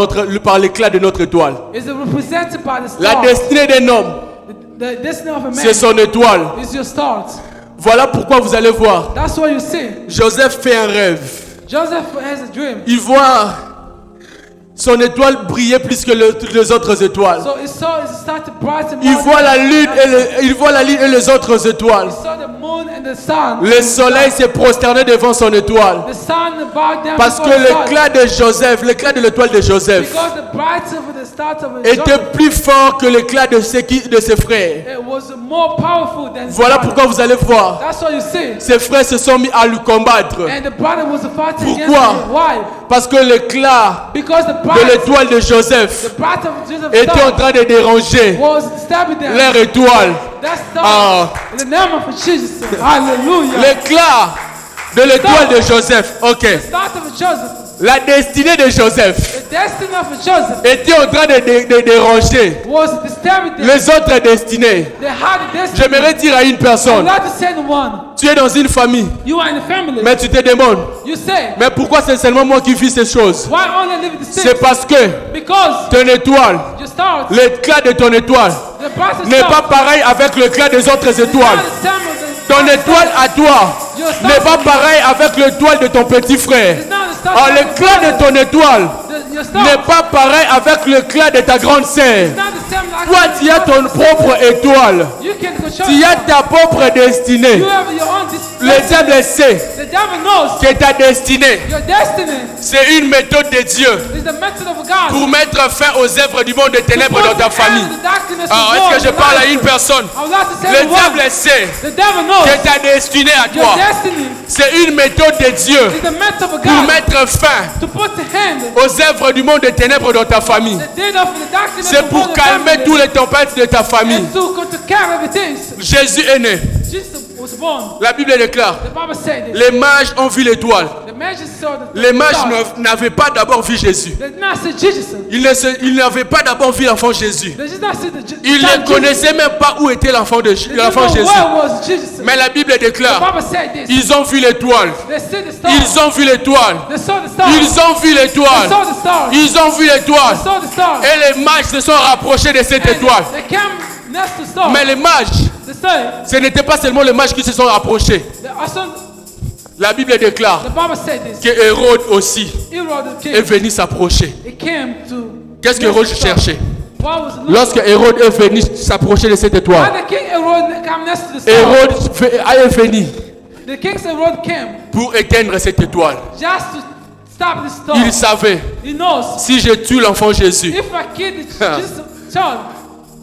l'éclat de notre étoile. is represented by the La stars. destinée d'un homme, The destiny of a c'est man son étoile. is your stars. Voilà pourquoi vous allez voir, That's what you see. Joseph fait un rêve. Joseph has a dream. Il voit son étoile briller plus que les autres étoiles. So it started bright and Il voit la lune et les autres étoiles. He saw the moon and the sun. Le soleil s'est prosterné devant son étoile. The sun bowed down Parce que before the sun. l'éclat de Joseph, l'éclat de l'étoile de Joseph Because the brightness of the stars of était Joseph, plus fort que l'éclat de ses frères. it was more powerful than Voilà the pourquoi vous allez voir, That's what you see. ses frères se sont mis à lui combattre. And the brother was fighting against Pourquoi? him. Why? Parce que l'éclat Because the de bright, l'étoile de Joseph the bright of Joseph's était en star train de déranger was stabbing them. leur étoile. That star, Ah. in the name of Jesus. Hallelujah. L'éclat de l'étoile de Joseph. Ok. The start of Joseph, La destinée de Joseph the destiny of Joseph était en train de déranger was disturbing them. les autres destinées. They had a destiny. J'aimerais dire à une I personne, would like to say to one, tu es dans une famille, you are in a family. mais tu te demandes, You say, mais pourquoi c'est seulement moi qui vis ces choses? why only live the C'est six? parce que Because ton étoile, your stars, l'éclat de ton étoile the brightest n'est pas stars, pareil avec l'éclat des autres is not étoiles. the same as the Ton stars. étoile à toi n'est pas pareil avec l'étoile de ton petit frère. It's not the stars Oh, of l'éclat your de ton étoile your stars. n'est pas pareil avec l'éclat de ta grande sœur. It's not the same like Toi, tu as ton propre étoile. You can control Tu as ta propre destinée. You have your own Le diable sait The devil knows que ta destinée, your destiny c'est une méthode de Dieu is the method of God. pour mettre fin aux œuvres du monde des ténèbres dans ta famille. Alors, est-ce que je parle à une personne? I would like to say Le to one, diable sait the devil knows que ta destinée à your toi, destiny c'est une méthode de Dieu is the method of pour God mettre fin to put the hand aux œuvres du monde des ténèbres dans ta famille. the deed of the darkness C'est upon pour the calmer family tous les tempêtes de ta famille. and to care of everything. Jésus est né. Jesus was born. La Bible déclare, The Bible said this. les mages ont vu l'étoile. The mages saw the Les mages stars. n'avaient pas d'abord vu Jésus. They did not see Jesus. Ils n'avaient pas d'abord vu l'enfant Jésus. They did not see the Ils child ne Jesus. connaissaient même pas où était l'enfant They didn't Jésus. know where was Jesus. Mais la Bible The déclare, Bible said this. ils ont vu l'étoile. They see the stars. Ils ont vu l'étoile. They saw the stars. Ils ont vu They l'étoile. saw the stars. Ils ont vu l'étoile. They saw the stars. Et les mages se sont rapprochés de cette And étoile. They came next to stars. Mais les mages, They say ce n'était pas seulement les mages qui se sont rapprochés. the also La Bible déclare The Bible said this. que Hérode aussi Herod the est king, venu s'approcher. he came to. Qu'est-ce que Hérode cherchait? What was looking Lorsque Hérode est venu s'approcher de cette étoile, when the king Herod came next to the star, Hérode est venu the king's Herod came pour éteindre cette étoile. just to stop the star. Il savait, He knows si je tue l'enfant Jésus, if I kill Jesus child,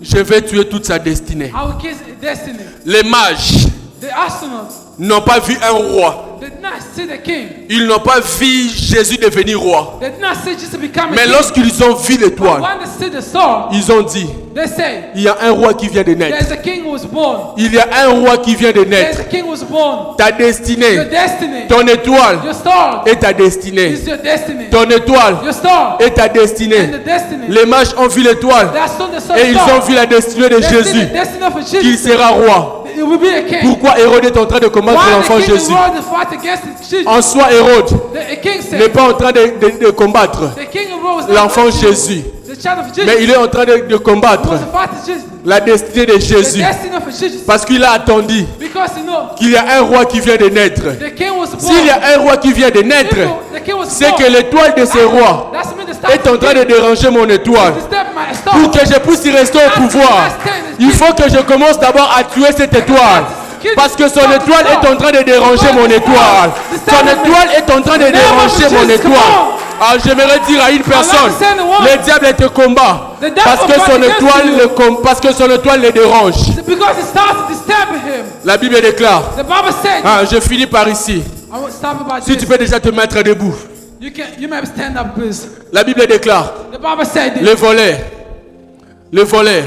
je vais tuer toute sa destinée. I will kill his destiny. Les mages The astronauts n'ont pas vu un roi. did not see the king. Ils n'ont pas vu Jésus devenir roi. They did not see Jesus become a Mais king. lorsqu'ils ont vu But l'étoile, when they see the star, ils ont dit, they say, il y a un roi qui vient de naître. there's a king who was born. Il y a un roi qui vient de There's naître. a king who was born. Ta Your destinée, destiny, ton étoile your star est ta destinée. is your destiny. Ton étoile Your star est ta and the destinée. destiny. Les mages ont vu l'étoile That's not the star. et ils ont vu la destinée de They see Jésus, the destiny of qu'il Jesus. sera roi. It will be a king. Pourquoi Hérode est en train de combattre Why l'enfant the king Jésus? Herod fight against Jesus? En soi, Hérode The king n'est said, pas en train de combattre the king Herod was not l'enfant fighting Jésus, the child of Jesus. mais il est en train de combattre He was fighting Jesus. la destinée de The Jésus. destiny of Jesus. Parce qu'il a attendu Because you know, qu'il y a un roi qui vient de naître. the king was born. S'il y a un roi qui vient de naître, The king was c'est born. que l'étoile de ce roi That's me the star est en train de déranger mon étoile. disturb my star. Pour que je puisse y rester au pouvoir, il faut que je commence d'abord à tuer cette étoile. Parce que son étoile est en train de déranger mon étoile. Son étoile est en train de déranger mon étoile. Alors j'aimerais dire à une personne, le diable est au combat. Parce que son étoile le dérange. Because it starts to disturb him. La Bible déclare. The Bible said, Je finis par ici. I will stop about Si tu this. peux déjà te mettre debout. You may stand up, please. La Bible déclare. The Bible said this. Le voleur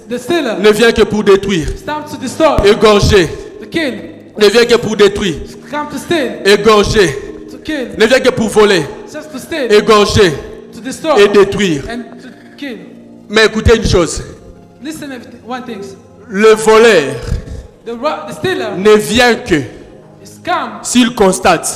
The stealer ne vient que pour détruire, stopped to destroy, égorger, to kill, ne vient que pour détruire, come to steal, égorger, to kill, ne vient que pour voler, just to steal, égorger to destroy, et détruire. and to kill. Mais écoutez une chose, Listen, one thing. le voleur The stealer ne vient que is come s'il constate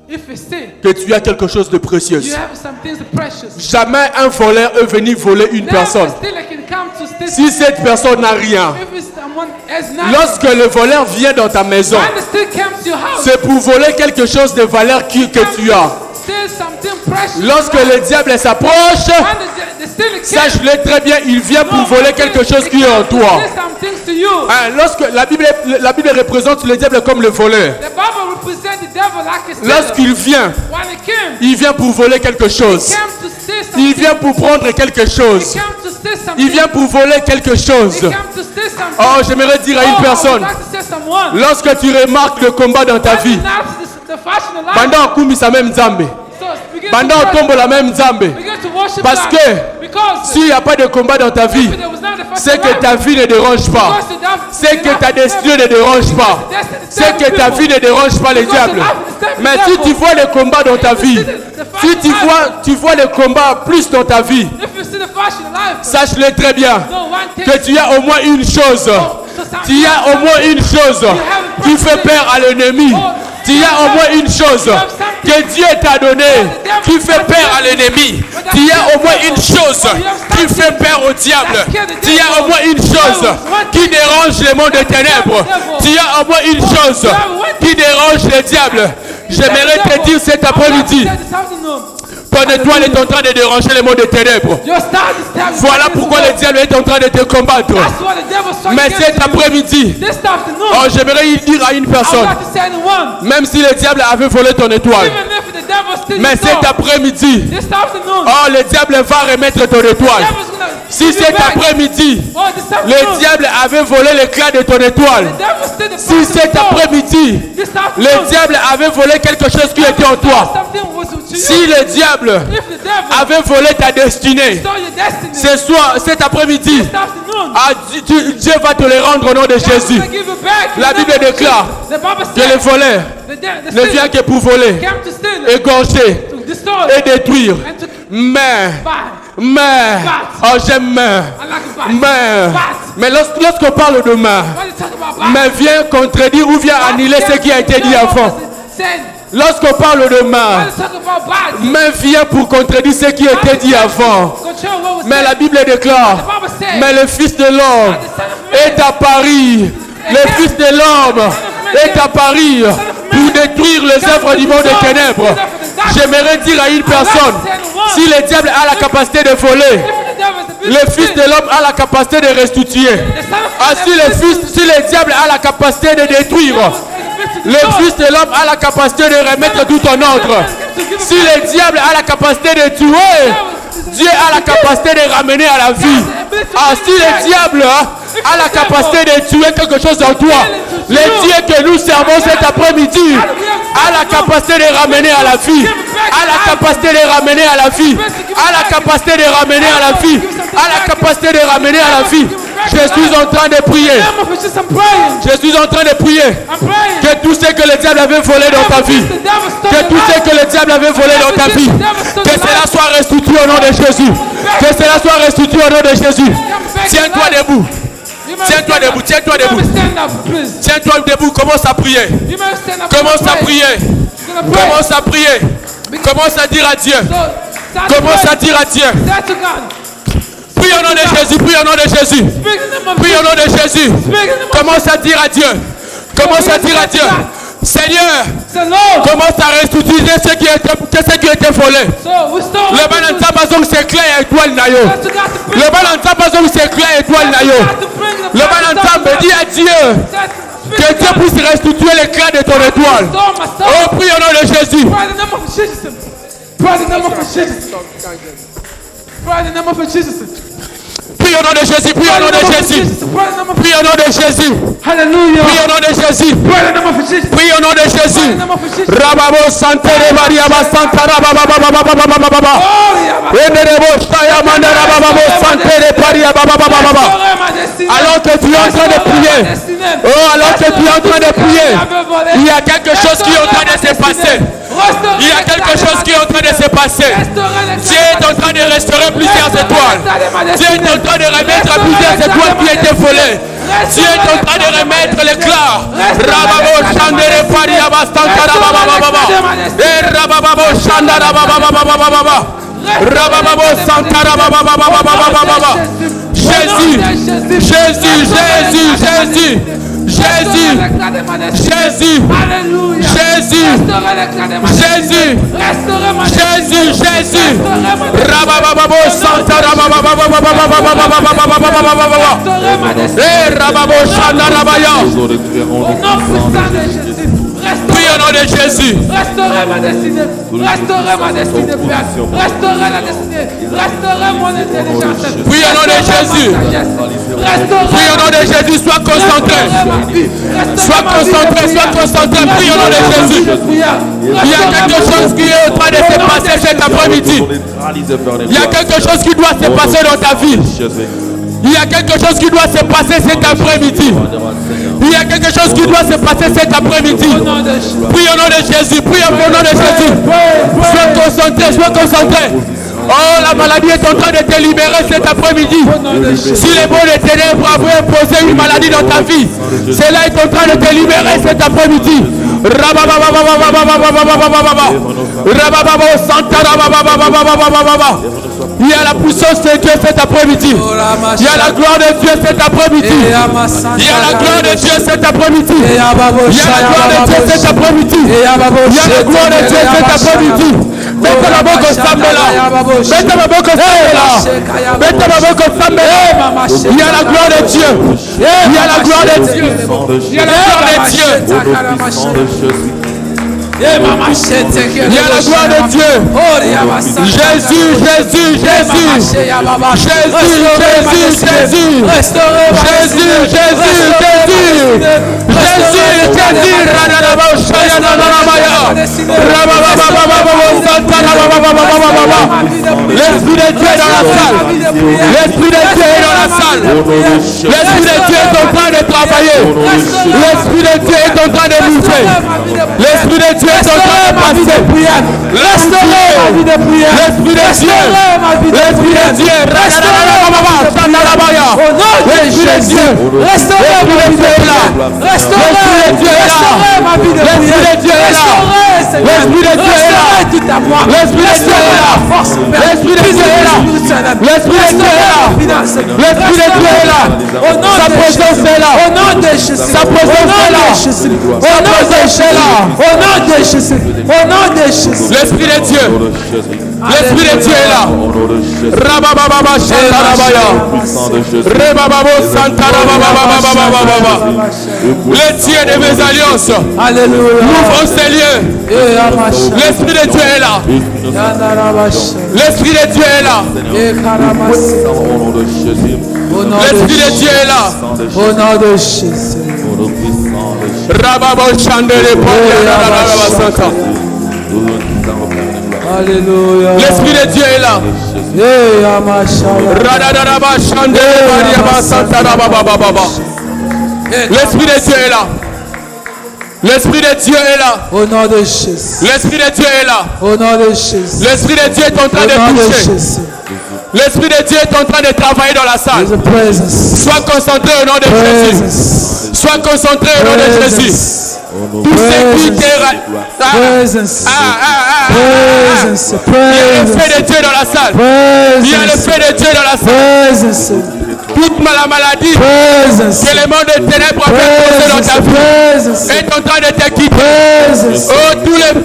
if he see que tu as quelque chose de précieux. you have some things precious. Jamais un voleur est venu voler une Never personne a stealer can come to steal. si cette personne n'a rien. If it's someone has nothing. Lorsque le voleur vient dans ta maison, When the stealer comes to your house, c'est pour voler quelque chose de valeur que tu as. steal something precious. Lorsque le diable s'approche, When the stealer sache-le très bien, il vient pour voler quelque chose qui est en toi. steal some things to you. Lorsque la Bible représente le diable comme le voleur. The Bible represents the devil like a stealer. Lorsqu'il vient, When he came, il vient pour voler quelque chose. he came to steal something. Il vient pour prendre quelque chose. He came to steal something. Il vient pour voler quelque chose. He came to steal something. Oh, j'aimerais dire à une I personne, would like to say someone. lorsque tu remarques le combat dans ta vie, The fashion of life. pendant qu'on sa même Nzambe, So begin pendant to qu'on tombe la même Nzambe, begin to worship parce God. que Because s'il n'y a pas de combat dans ta vie, if there was not the fashion c'est of que life, ta vie ne dérange pas. because the devil- C'est que the ta devil- destinée ne dérange pas. C'est que ta vie ne dérange pas le diable. Mais si tu vois le combat dans ta vie, si tu vois le combat plus dans ta vie, If you see the fashion of life, sache-le très bien no one thing. que tu as au moins une chose. Tu as au moins une chose qui fait peur à l'ennemi. Tu as au moins une chose que Dieu t'a donnée qui fait peur à l'ennemi. Tu as au moins une chose qui fait peur au diable. Tu as au moins une chose qui dérange le monde des ténèbres. Tu as au moins une chose qui dérange le diable. J'aimerais te dire cet après-midi, ton étoile est en train de déranger le monde des ténèbres. Your star is disturbing Voilà the pourquoi world. le diable est en train de te combattre. That's what the devil's trying Mais to get cet to you. après-midi, This afternoon, oh, j'aimerais y dire à une I would personne, like to say anyone, même si le diable avait volé ton étoile, even if the devil steals mais your cet star, après-midi, this afternoon, oh, le diable va remettre ton étoile. the devil's gonna Si give you cet back. après-midi, Oh, this afternoon, le diable avait volé l'éclat de ton étoile, the devil steal the si fashion cet of God. après-midi, This afternoon, le diable avait volé quelque chose qui était en toi, something was to you. si le diable If the devil avait volé ta destinée, stole your destiny, ce soir, cet après-midi, this afternoon, Dieu va te le rendre au nom de God's Jésus. gonna give you back. La Bible déclare The Bible que le says voleur the ne vient que pour voler, came to steal, égorger to destroy, et détruire. and to Mais, buy. oh j'aime mais, I like to buy. mais lorsqu'on parle de main, When you talk about buy, mais vient contredire ou vient annuler ce qui a été dit avant. Lorsqu'on parle de main, When you talk about buy, mais vient pour contredire ce qui a été dit avant. control what was Mais said. la Bible déclare, The Bible says, mais le Fils de l'homme the Son of Man est à Paris. Le Fils de l'homme est à Paris pour détruire les œuvres du monde des ténèbres. J'aimerais dire à une personne, si le diable a la capacité de voler, le Fils de l'homme a la capacité de restituer. Si le diable a la capacité de détruire, le Fils de l'homme a la capacité de remettre tout en ordre. Si le diable a la capacité de tuer, Dieu a la capacité de ramener à la vie. Si le diable a la capacité de tuer quelque chose en toi, le Dieu que nous servons cet après-midi a la capacité de ramener à la vie, a la capacité de ramener à la vie, a la capacité de ramener à la vie, a la capacité de ramener à la vie. Je suis en train de prier. Je suis en train de prier que tout ce que le diable avait volé dans ta vie, que tout ce que le diable avait volé dans ta vie, que cela soit restitué au nom de Jésus. Que cela soit restitué au nom de Jésus. Tiens-toi debout. Tiens-toi debout, tiens-toi debout. Tiens-toi debout, commence à prier. Commence à prier. Commence à prier. Commence à dire à Dieu. Commence à dire à Dieu. Prie au nom de Jésus, prie au nom de Jésus. Prie au nom de Jésus. Commence à dire à Dieu. Commence à dire à Dieu. Seigneur, commence à restituer ce qui était volé. Le balança bazong c'est clair étoile nayo. Le balança bazong c'est clair étoile nayo. Le balança me dit à Dieu que Dieu puisse restituer l'éclat de ton étoile. Oh, prie au nom de Jésus. Prie au nom de Jésus, prie au nom de Jésus. Prie au nom de Jésus. Hallelujah. Prie au nom de Jésus. Prie au nom de Jésus. Rababo Santere Maria Santa Rababa. Enderebo Shaya Manda Rababo Santere Paria Baba. Alors que tu es en train de prier. Oh, alors que tu es en train de prier. Il y a quelque chose qui est en train de se passer. Il y a quelque chose qui est en train de se passer. Dieu est en train de restaurer plusieurs étoiles. Dieu est en train de remettre plusieurs étoiles qui étaient volées. Dieu est en train de remettre l'éclat. Rababo Chandere Paria Bastanta Rababa. Et Rababo Chandara Baba. Rababo Santara Baba. Jésus, Jésus, Jésus, Jésus. Jésus, Jésus, Jésus, Jésus, Jésus, Jésus, Rabababo Santa Rababa, Rababo Shanda Rabaya. Prie au nom de Jésus. Restaurer ma destinée. Restaurer ma destinée, Père. Restaurer la destinée. Restaurer mon intelligence. Prie au nom de Jésus. Prie au nom de Jésus. Sois concentré. Sois concentré. Sois concentré. Prie au nom de Jésus. Il y a quelque chose qui est en train de se passer cet après-midi. Il y a quelque chose qui doit se passer dans ta vie. Il y a quelque chose qui doit se passer cet après-midi. Il y a quelque chose qui doit se passer cet après-midi. Prie au nom de Jésus. Prie au nom de Jésus. Sois concentré. Sois concentré. Oh, la maladie est en train de te libérer cet après-midi. Si les mots des ténèbres avaient imposé une maladie dans ta vie, cela est en train de te libérer cet après-midi. Il y a la puissance de Dieu cet après-midi. Il y a la gloire de Dieu cet après-midi. Il y a la gloire de Dieu cet après-midi. Il y a la gloire de Dieu cet après-midi. Il y a la gloire de Dieu cet après-midi. Mettez la boca ensemble là. Mettez la boca ensemble là. Mettez la boca ensemble là. Il y a la gloire de Dieu. Il y a la gloire de Dieu. Il y a la gloire de Dieu. Il y a la gloire de Dieu. Jésus, Jésus, Jésus. Jésus, Jésus, Jésus. Jésus, Jésus, Jésus. L'Esprit de Dieu est dans la salle. L'Esprit de Dieu est dans la salle. L'Esprit de Dieu est en train de travailler. L'Esprit de Dieu est en train de mousser. L'Esprit de Dieu est en train de passer. Restaurez ma vie de prière. L'Esprit de Dieu. L'Esprit de Dieu. L'Esprit de Dieu. Restaurez ma vie de prière. Restaurez ma vie de prière. L'Esprit de Dieu est là. L'Esprit de Dieu est là. tout à moi. L'Esprit de Dieu est là. L'Esprit de Dieu est là. L'Esprit de Dieu est là. L'Esprit de Dieu est là. Sa présence est là. Au nom de Jésus. Sa présence est là. Au nom de Jésus. Au nom de Jésus. Au nom de Jésus. L'Esprit de Dieu. L'Esprit de Dieu est là. Rabababa Shantarabaya. Rebababo Santarababa. Le Dieu de mes alliances. Alléluia. Ouvre ces lieux. L'Esprit de Dieu est là. L'Esprit de Dieu est là. L'Esprit de Dieu est là. Au nom de Jésus. Rababo Chandere Santa. Alléluia. L'Esprit de Dieu est là. Radadadaba Chandere Bariaba Santa Rabababa. L'Esprit de Dieu est là. L'Esprit de Dieu est là. Au nom de Jésus. L'Esprit de Dieu est là. Au nom de Jésus. L'Esprit de Dieu est en train de Au nom de toucher. Jésus. L'Esprit de Dieu est en train de travailler dans la salle. There's a presence. Sois concentré au nom de Jésus. Presence. Sois concentré au nom de Jésus. Tout ce qui Presence. Presence. Il y a l'effet de Dieu dans la salle. Il y a l'effet de Dieu dans la salle. Presence. Toute la maladie Presence. que le monde de ténèbres a fait poser dans ta vie Presence. est en train de te quitter. Presence. Oh,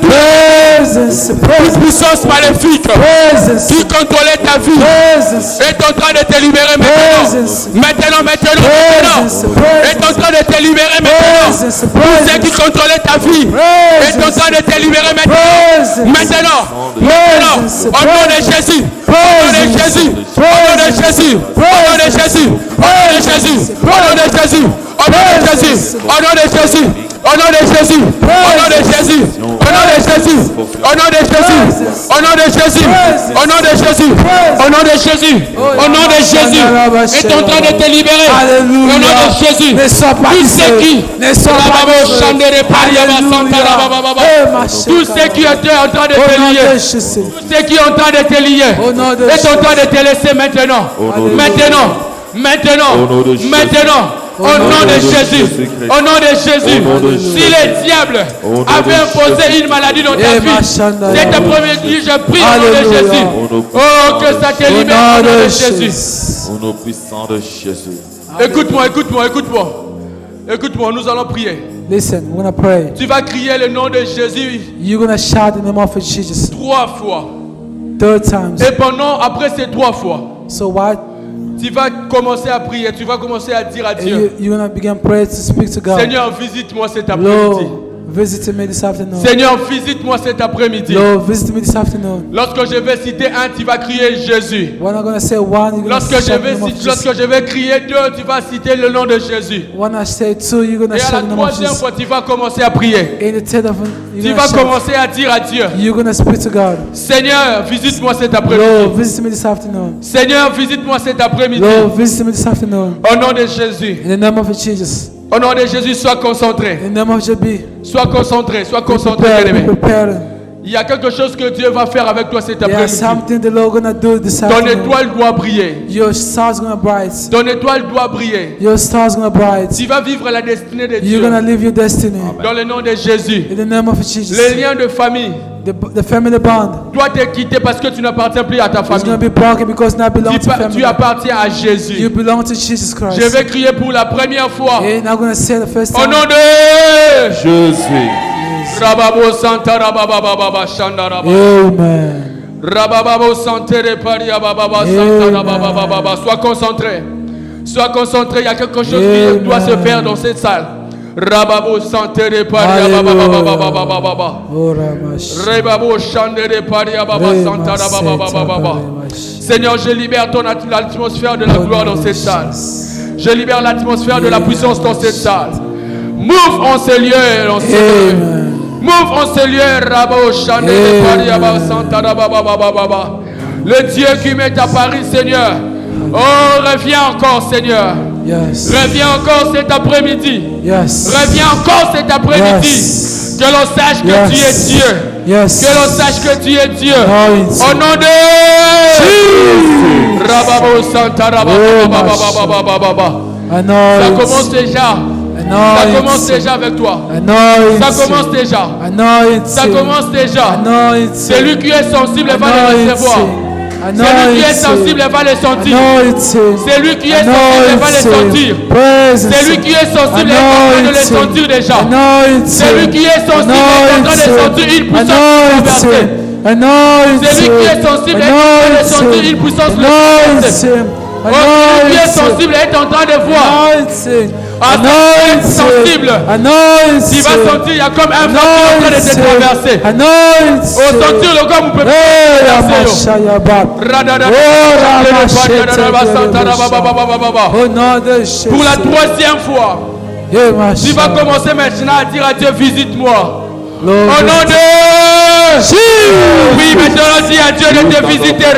Presence. toute puissance maléfique Presence. qui contrôlait ta vie Presence. est en train de te libérer maintenant. Maintenant est en train de te libérer maintenant. Tout ce qui contrôlait ta vie est en train de te libérer maintenant. Maintenant. Au nom de Jésus. Au nom de Jésus. Au nom de Jésus. Au nom de Jésus. Au nom de Jésus. Au nom de Jésus. Au nom de Jésus. Au nom de Jésus. Au nom de Jésus. Au nom de Jésus. Au nom de Jésus. Au nom de Jésus. Au nom de Jésus. Au nom de Jésus. Au nom de Jésus. Au nom de Jésus. Est en train de te libérer. Au nom de Jésus. Ne sois pas Tout ce qui. Ne sois pas Tout ce qui était en train de te lier. Tout ce qui est en train de te lier. Est en train de te laisser maintenant. Maintenant. Maintenant. Maintenant. Au nom de Jésus. Au nom de Jésus. Si le diable avait imposé une maladie dans ta vie, cet après-midi, je prie au nom de Jésus. Oh, que ça te libère au nom de Jésus. Au nom puissant de Jésus. Écoute-moi, écoute-moi, écoute-moi. Écoute-moi, nous allons prier. Listen, we're gonna pray. Tu vas crier le nom de Jésus You're gonna shout the name of Jesus 3 fois. 3 times. Et pendant, après ces 3 fois, So what? tu vas commencer à prier, tu vas commencer à dire à Dieu, You're gonna begin praying to speak to God. Seigneur, visite-moi cet après-midi. Lord, visit me this afternoon. Seigneur, visite-moi cet après-midi. Lord, visit me this afternoon. Lorsque je vais citer un, tu vas crier Jésus. We're not gonna say one. You're gonna Lorsque shout the name of Jesus. lorsque je vais crier 2, tu vas citer le nom de Jésus. When I say 2, you're gonna Et à shout la the name of 3e Jesus. fois, tu vas commencer à prier. In the third of Tu you're vas gonna shout. commencer à dire à Dieu, You're gonna speak to God. Seigneur, visite-moi cet Lord, après-midi. visit me this afternoon. Seigneur, visite-moi cet après-midi. Lord, visit me this afternoon. Au nom de Jésus. In the name of Jesus. Au nom de Jésus, sois concentré. In the name of JB. Sois concentré, sois concentré, Prepare, bien-aimé. prepare. Il y a quelque chose que Dieu va faire avec toi cet There's après-midi. something the Lord gonna do this Ton afternoon. étoile doit briller. Your star's gonna bright. Ton étoile doit briller. Your star's gonna bright. Tu vas vivre la destinée de You're Dieu. gonna live your destiny. Dans le nom de Jésus. In the name of Jesus. Les liens de famille The family bond doivent te quitter parce que tu n'appartiens plus à ta is gonna famille. be broken because now belong to Tu family. appartiens à You Jésus. belong to Jesus Christ. Je vais crier pour la première fois. And I'm gonna say the first Au time. nom de Jésus. Rababo Santa Rabababa Shanda Rababa. Amen. Rabababo Santere Paria Bababa Santa Rabababa. Sois concentré. Sois concentré. Il y a quelque chose qui doit se faire dans cette salle. Rababo Santere Paria Bababa. Oh, Ramash. Rebabo Shandere Paria Baba Santa Rabababa. Seigneur, je libère l'atmosphère de la gloire dans cette salle. Je libère l'atmosphère de la puissance dans cette salle. Move en ces lieux, en ces lieux. Move en ces lieux, Rabo Shandere Paria Baba Santa Rabababa. Le Dieu qui met à Paris, Seigneur. Oh, reviens encore, Seigneur. Yes. Reviens encore cet après-midi. Yes. Reviens encore cet après-midi. Yes. Que l'on sache que Yes. tu es Dieu. Yes. Que l'on sache que tu es Dieu. Oh, Au nom de Rababo Santa Rabababa. I Ça know commence déjà. Ça commence déjà avec toi. Ça commence déjà. Ça commence déjà. Celui qui est sensible va le recevoir. Celui qui est sensible va le sentir. Celui qui est sensible va le sentir. Celui qui est sensible est en train de le sentir déjà. Celui qui est sensible est en train de sentir une puissance renversée. Celui qui est sensible est en train de sentir une puissance renversée. Celui qui est sensible est en train de voir. Sensible. Tu vas sentir, il y a comme un vent qui est en train de se traverser. Au sentir le corps, vous pouvez traverser. Pour la troisième fois, tu vas commencer maintenant à dire à Dieu, visite-moi. Au nom de oui, maintenant dis à Dieu de te visiter.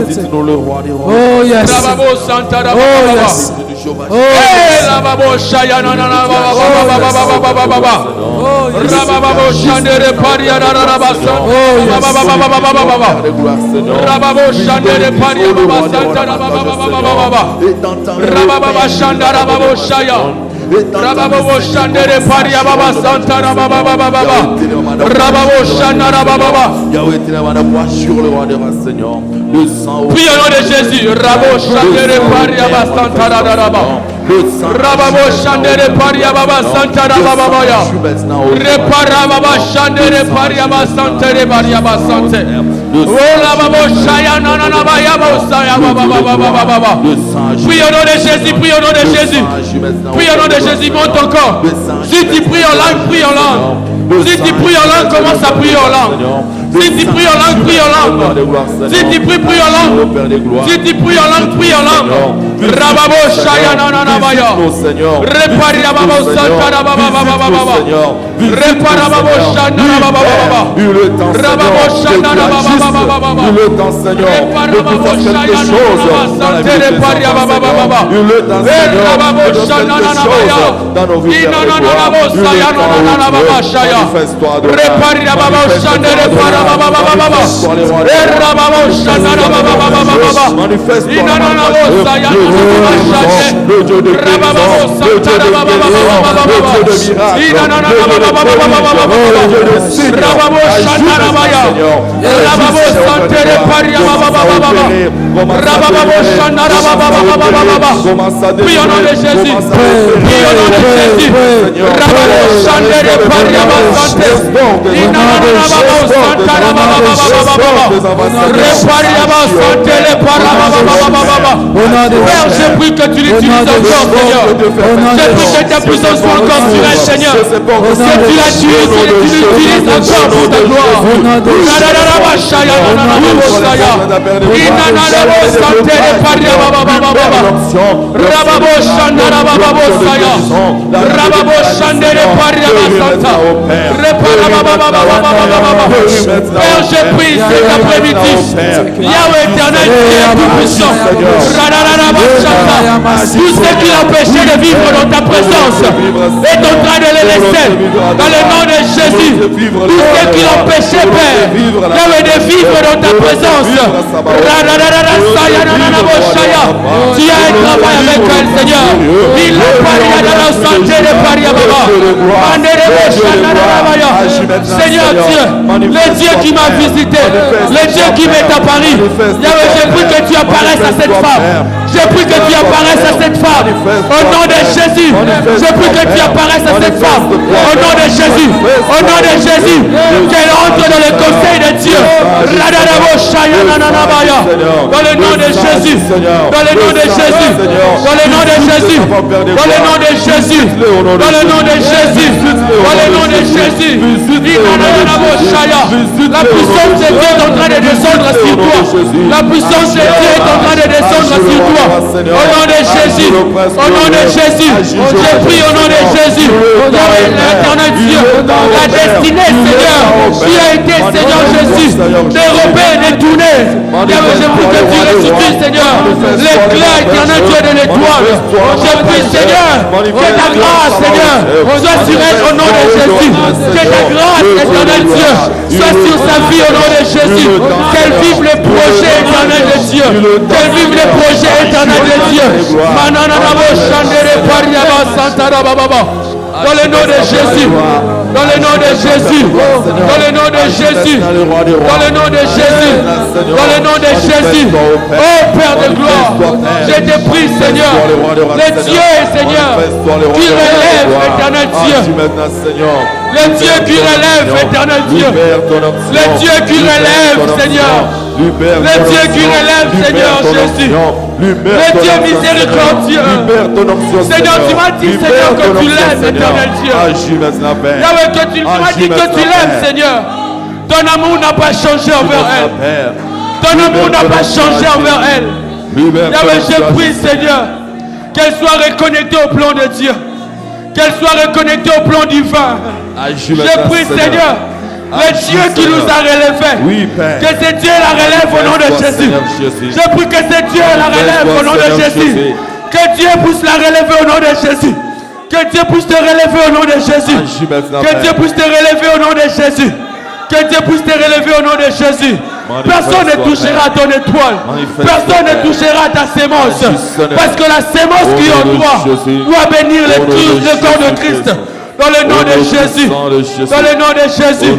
Visite-nous le roi des rois. Oh yes. Rababo Shandere Paria Baba Santa Baba Rababo Shandara Baba. Sur le roi des rois, Seigneur. Puis au nom de Jésus, Rabo Shandere Paria Baba Santa Baba. Rababo Shandere Paria Baba Santa Baba. Repara Baba Shandere Paria Baba Santa Paria Baba Santa. Oh Rababo Shayana Baya Baba. Puis au nom de Jésus, puis au nom de Jésus. Prie au nom de Jésus, monte encore. Si tu pries en langue, prie en langue. Si tu pries en langue, commence à prier en langue. Si tu pries en langue, prie en langue. Si tu prie en langue. Si tu pries en langue, prie en langue. Rababo Shayana Nabaya. Reparia Baba Santa Baba. Repara Baba Shana Baba. Rababo Shana Baba. Le temps, Seigneur, de pouvoir faire quelque chose dans la vie de tes enfants, Seigneur. Le temps, Seigneur, de faire quelque chose dans nos vies. Manifeste-toi, le Dieu de guérison, le Dieu de Puis au nom de Jésus, puis au nom de Jésus, Père, je prie que tu l'utilises encore, Seigneur. Je prie que ta puissance soit encore sur elle, Seigneur. Que tu l'utilises encore pour ta gloire. Père, je prie cet après-midi. Yahweh éternel, qui est tout puissant. Tout ce qui l'empêchait de vivre dans ta présence est en train de le laisser. Dans le nom de Jésus. Tout ce qui l'empêchait, Père, Yahweh, de vivre dans ta présence. Tu as un travail avec elle, Seigneur. Il a pari à la santé de Paria Baba. Seigneur Dieu, le Dieu qui m'a visité, le Dieu qui m'est apparu. Yahweh, je prie que tu apparaisses à cette femme. Je prie que tu apparaisses à cette femme. Au nom de Jésus. Je prie que tu apparaisses à cette femme. Au nom de Jésus. Au nom de Jésus. Qu'elle entre dans le conseil de Dieu. Dans le nom de Jésus. Dans le nom de Jésus. Dans le nom de Jésus. Dans le nom de Jésus. Dans le nom de Jésus. Dans le nom de Jésus. La puissance de Dieu est en train de descendre sur toi. La puissance de Dieu est en train de descendre sur toi. Au nom de Jésus. Au nom de Jésus. Je prie au nom de Jésus. L'éternel Dieu. La destinée, Seigneur, qui a été, Seigneur Jésus, dérobée de retourner. Je prie que tu ressuscites, Seigneur, l'éclat éternel Dieu de l'étoile. Je prie, Seigneur, que ta grâce, Seigneur, soit sur elle au nom de Jésus. Que ta grâce, éternel Dieu, soit sur sa vie au nom de Jésus. Qu'elle vive les projets éternels de Dieu. Qu'elle vive les projets éternels de Dieu. Dans le nom de Jésus. Dans le nom de Jésus. Dans le nom de Jésus. Dans le nom de Jésus. Dans le nom de Jésus. Oh Père de gloire, je te prie, Seigneur, le Dieu, Seigneur, qui relève, éternel Dieu. Le Dieu qui relève, éternel Dieu. Le Dieu qui relève, Seigneur. Le Dieu qui relève, Seigneur Jésus. Le Dieu miséricordieux. Seigneur, tu m'as dit, Seigneur, que tu l'aimes, éternel Dieu. Yahweh, que tu m'as dit que tu l'aimes, Seigneur. Ton amour n'a pas changé envers elle. Ton amour n'a pas changé envers elle. Yahweh, je prie, Seigneur, qu'elle soit reconnectée au plan de Dieu. Qu'elle soit reconnectée au plan divin. Je prie, Seigneur, le Dieu qui nous a relevés, que ce Dieu la relève au nom de Jésus. Je prie que ce Dieu la relève au nom de Jésus. Que Dieu puisse la relever au nom de Jésus. Que Dieu puisse te relever au nom de Jésus. Que Dieu puisse te relever au nom de Jésus. Que Dieu puisse te relever au nom de Jésus. Personne ne touchera ton étoile. Personne ne touchera ta sémence. Parce que la sémence qui est en toi doit bénir le corps de Christ. Dans le nom de Jésus. Dans le nom de Jésus.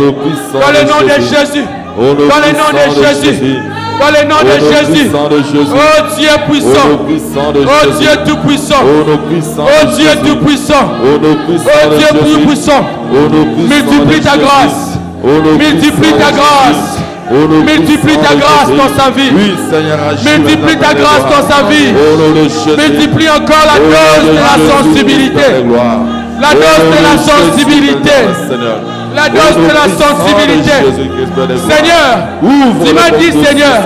Dans le nom de Jésus. Dans le nom de Jésus. Dans le nom de Jésus. Oh Dieu puissant. Oh Dieu tout puissant. Oh Dieu tout puissant. Oh Dieu tout puissant. Multiplie ta grâce. Multiplie ta grâce. Multiplie ta grâce dans sa vie. Multiplie ta grâce dans sa vie. Multiplie encore la dose de la sensibilité. La dose de la sensibilité. La dose de la sensibilité. Seigneur, tu m'as dit, Seigneur,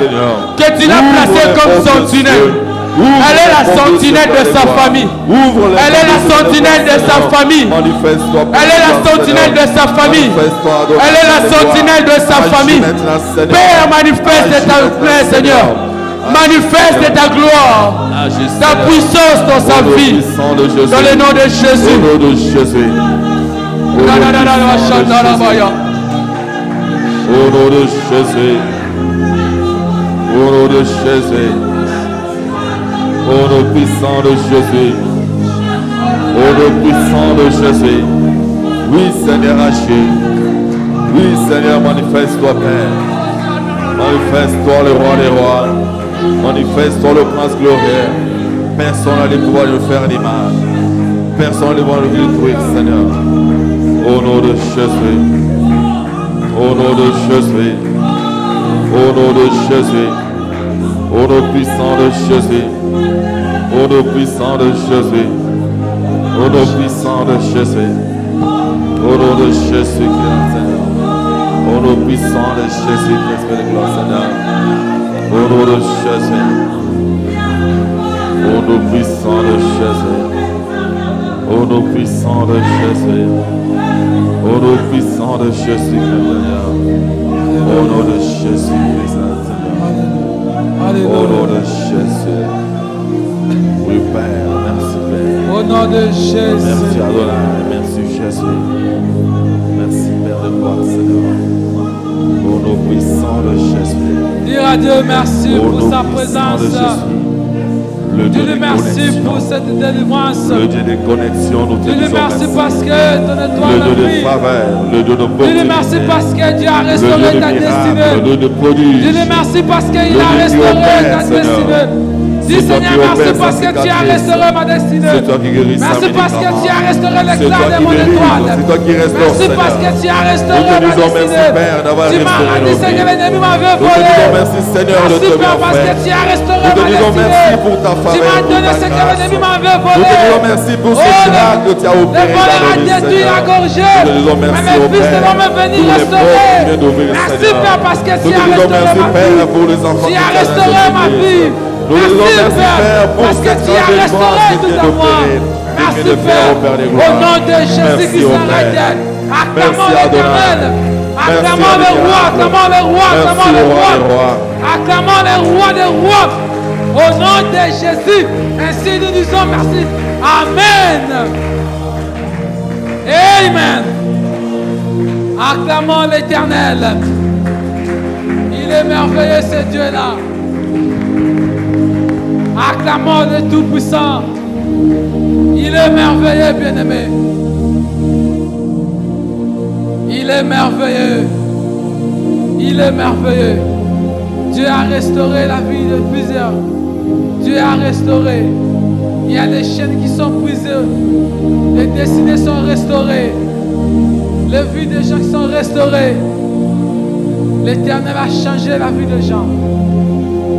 que tu l'as placée comme sentinelle. Elle est la sentinelle de sa famille. Elle est la sentinelle de sa famille. Elle est la sentinelle de sa famille. Elle est la sentinelle de sa famille. Père, manifeste ta gloire, Seigneur. Manifeste ta gloire, ta puissance dans sa vie. Dans le nom de Jésus. Au nom de Jésus. Au nom de Jésus. Au nom de Jésus. Au nom puissant de Jésus. Au nom puissant de Jésus. Oui, Seigneur, agis. Oui, Seigneur, manifeste-toi, Père. Manifeste-toi, le roi des rois. Manifeste-toi, le prince glorieux. Personne n'a le pouvoir de faire du mal. Personne n'a le pouvoir de détruire, Seigneur. Au nom de Jésus. Au nom de Jésus. Au nom de Jésus. Au nom puissant de Jésus. Au nom puissant de Jésus. Au nom puissant de Jésus. Au nom de Jésus Christ, Seigneur. Au nom puissant de Jésus Christ, de gloire, Seigneur. Au nom de Jésus. Au nom puissant de Jésus. Au nom puissant de Jésus. Au nom puissant de Jésus Christ, Seigneur. Au nom de Jésus Christ, Seigneur. Au nom de Jésus. Oui, Père, merci, Père. Au nom de Jésus. Merci, Adonai. Merci, Jésus. Merci, Père de gloire, Seigneur. Au nom puissant de Jésus. Dire à Dieu merci Au pour nom sa puissant de présence. Jésus. Le Dieu Dis-lui des merci connexions. pour cette délivrance. Le Dieu des connexions, nous te Dis-lui disons merci merci. parce que ton Le étoile Dieu a de brillé. faveur, le Dieu de Dis-lui merci beauté, parce que Dieu a le restauré Dieu de ta miracle, le destinée. Dieu de prodige. Dis-lui merci parce qu'il Le a Dieu qui restauré opère, ta Seigneur. destinée. Dis C'est toi Seigneur, qui merci opères parce sa que tu as cicatrice. restauré ma destinée. C'est toi qui guéris sa Merci parce que tu as restauré C'est l'éclat toi de qui mon délivres, étoile. c'est toi qui restaures, Merci parce que Seigneur. tu as restauré Nous te ma disons merci, destinée. Père, d'avoir Tu m'as restauré rendu, nos Seigneur, vies. l'ennemi m'avait Nous te volé. disons merci, Seigneur, de Merci te Père parce que faire. tu as restauré Nous te ma disons destinée. merci pour ta Tu faveur, m'as pour donné ta ce que grâce. l'ennemi m'avait Nous volé. te disons merci pour ce miracle que tu as Le opéré voleur dans a nos vies, détruit la Seigneur. gorgée. Nous te disons Mais merci mes au fils Père vont me venir pour les restaurer. pauvres qui viennent d'ouvrir, Merci Seigneur. Père parce que tu Nous te as disons restauré merci, ma Père, vie. pour les enfants Tu qui as viennent restauré ma de vie. Nous te disons Merci merci, Père, pour parce que cette tu as grande restauré grâce tout que à tu moi. opéré. Merci de faire Père. au Père des Au gloires. nom de Jésus Merci Christ au de Père. Nazareth. Acclamons Merci, l'Éternel. Adonai. Acclamons le roi, acclamons le roi, acclamons le roi. Acclamons le roi des rois. Au nom de Jésus, ainsi nous disons merci. Amen. Amen. Acclamons l'Éternel. Il est merveilleux ce Dieu-là. Acclamons le Tout-Puissant. Il est merveilleux, bien-aimé. Il est merveilleux. Il est merveilleux. Dieu a restauré la vie de plusieurs. Dieu a restauré. Il y a des chaînes qui sont brisées. Les destinées sont restaurées. Les vies des gens qui sont restaurées. L'Éternel a changé la vie des gens.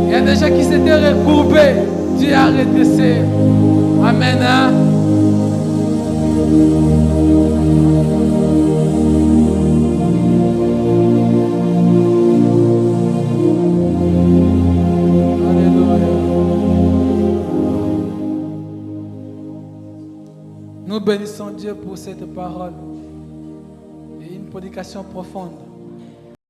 Il y a des gens qui s'étaient recourbés. Dieu a redressé. Amen. Hein? Nous bénissons Dieu pour cette parole et une prédication profonde.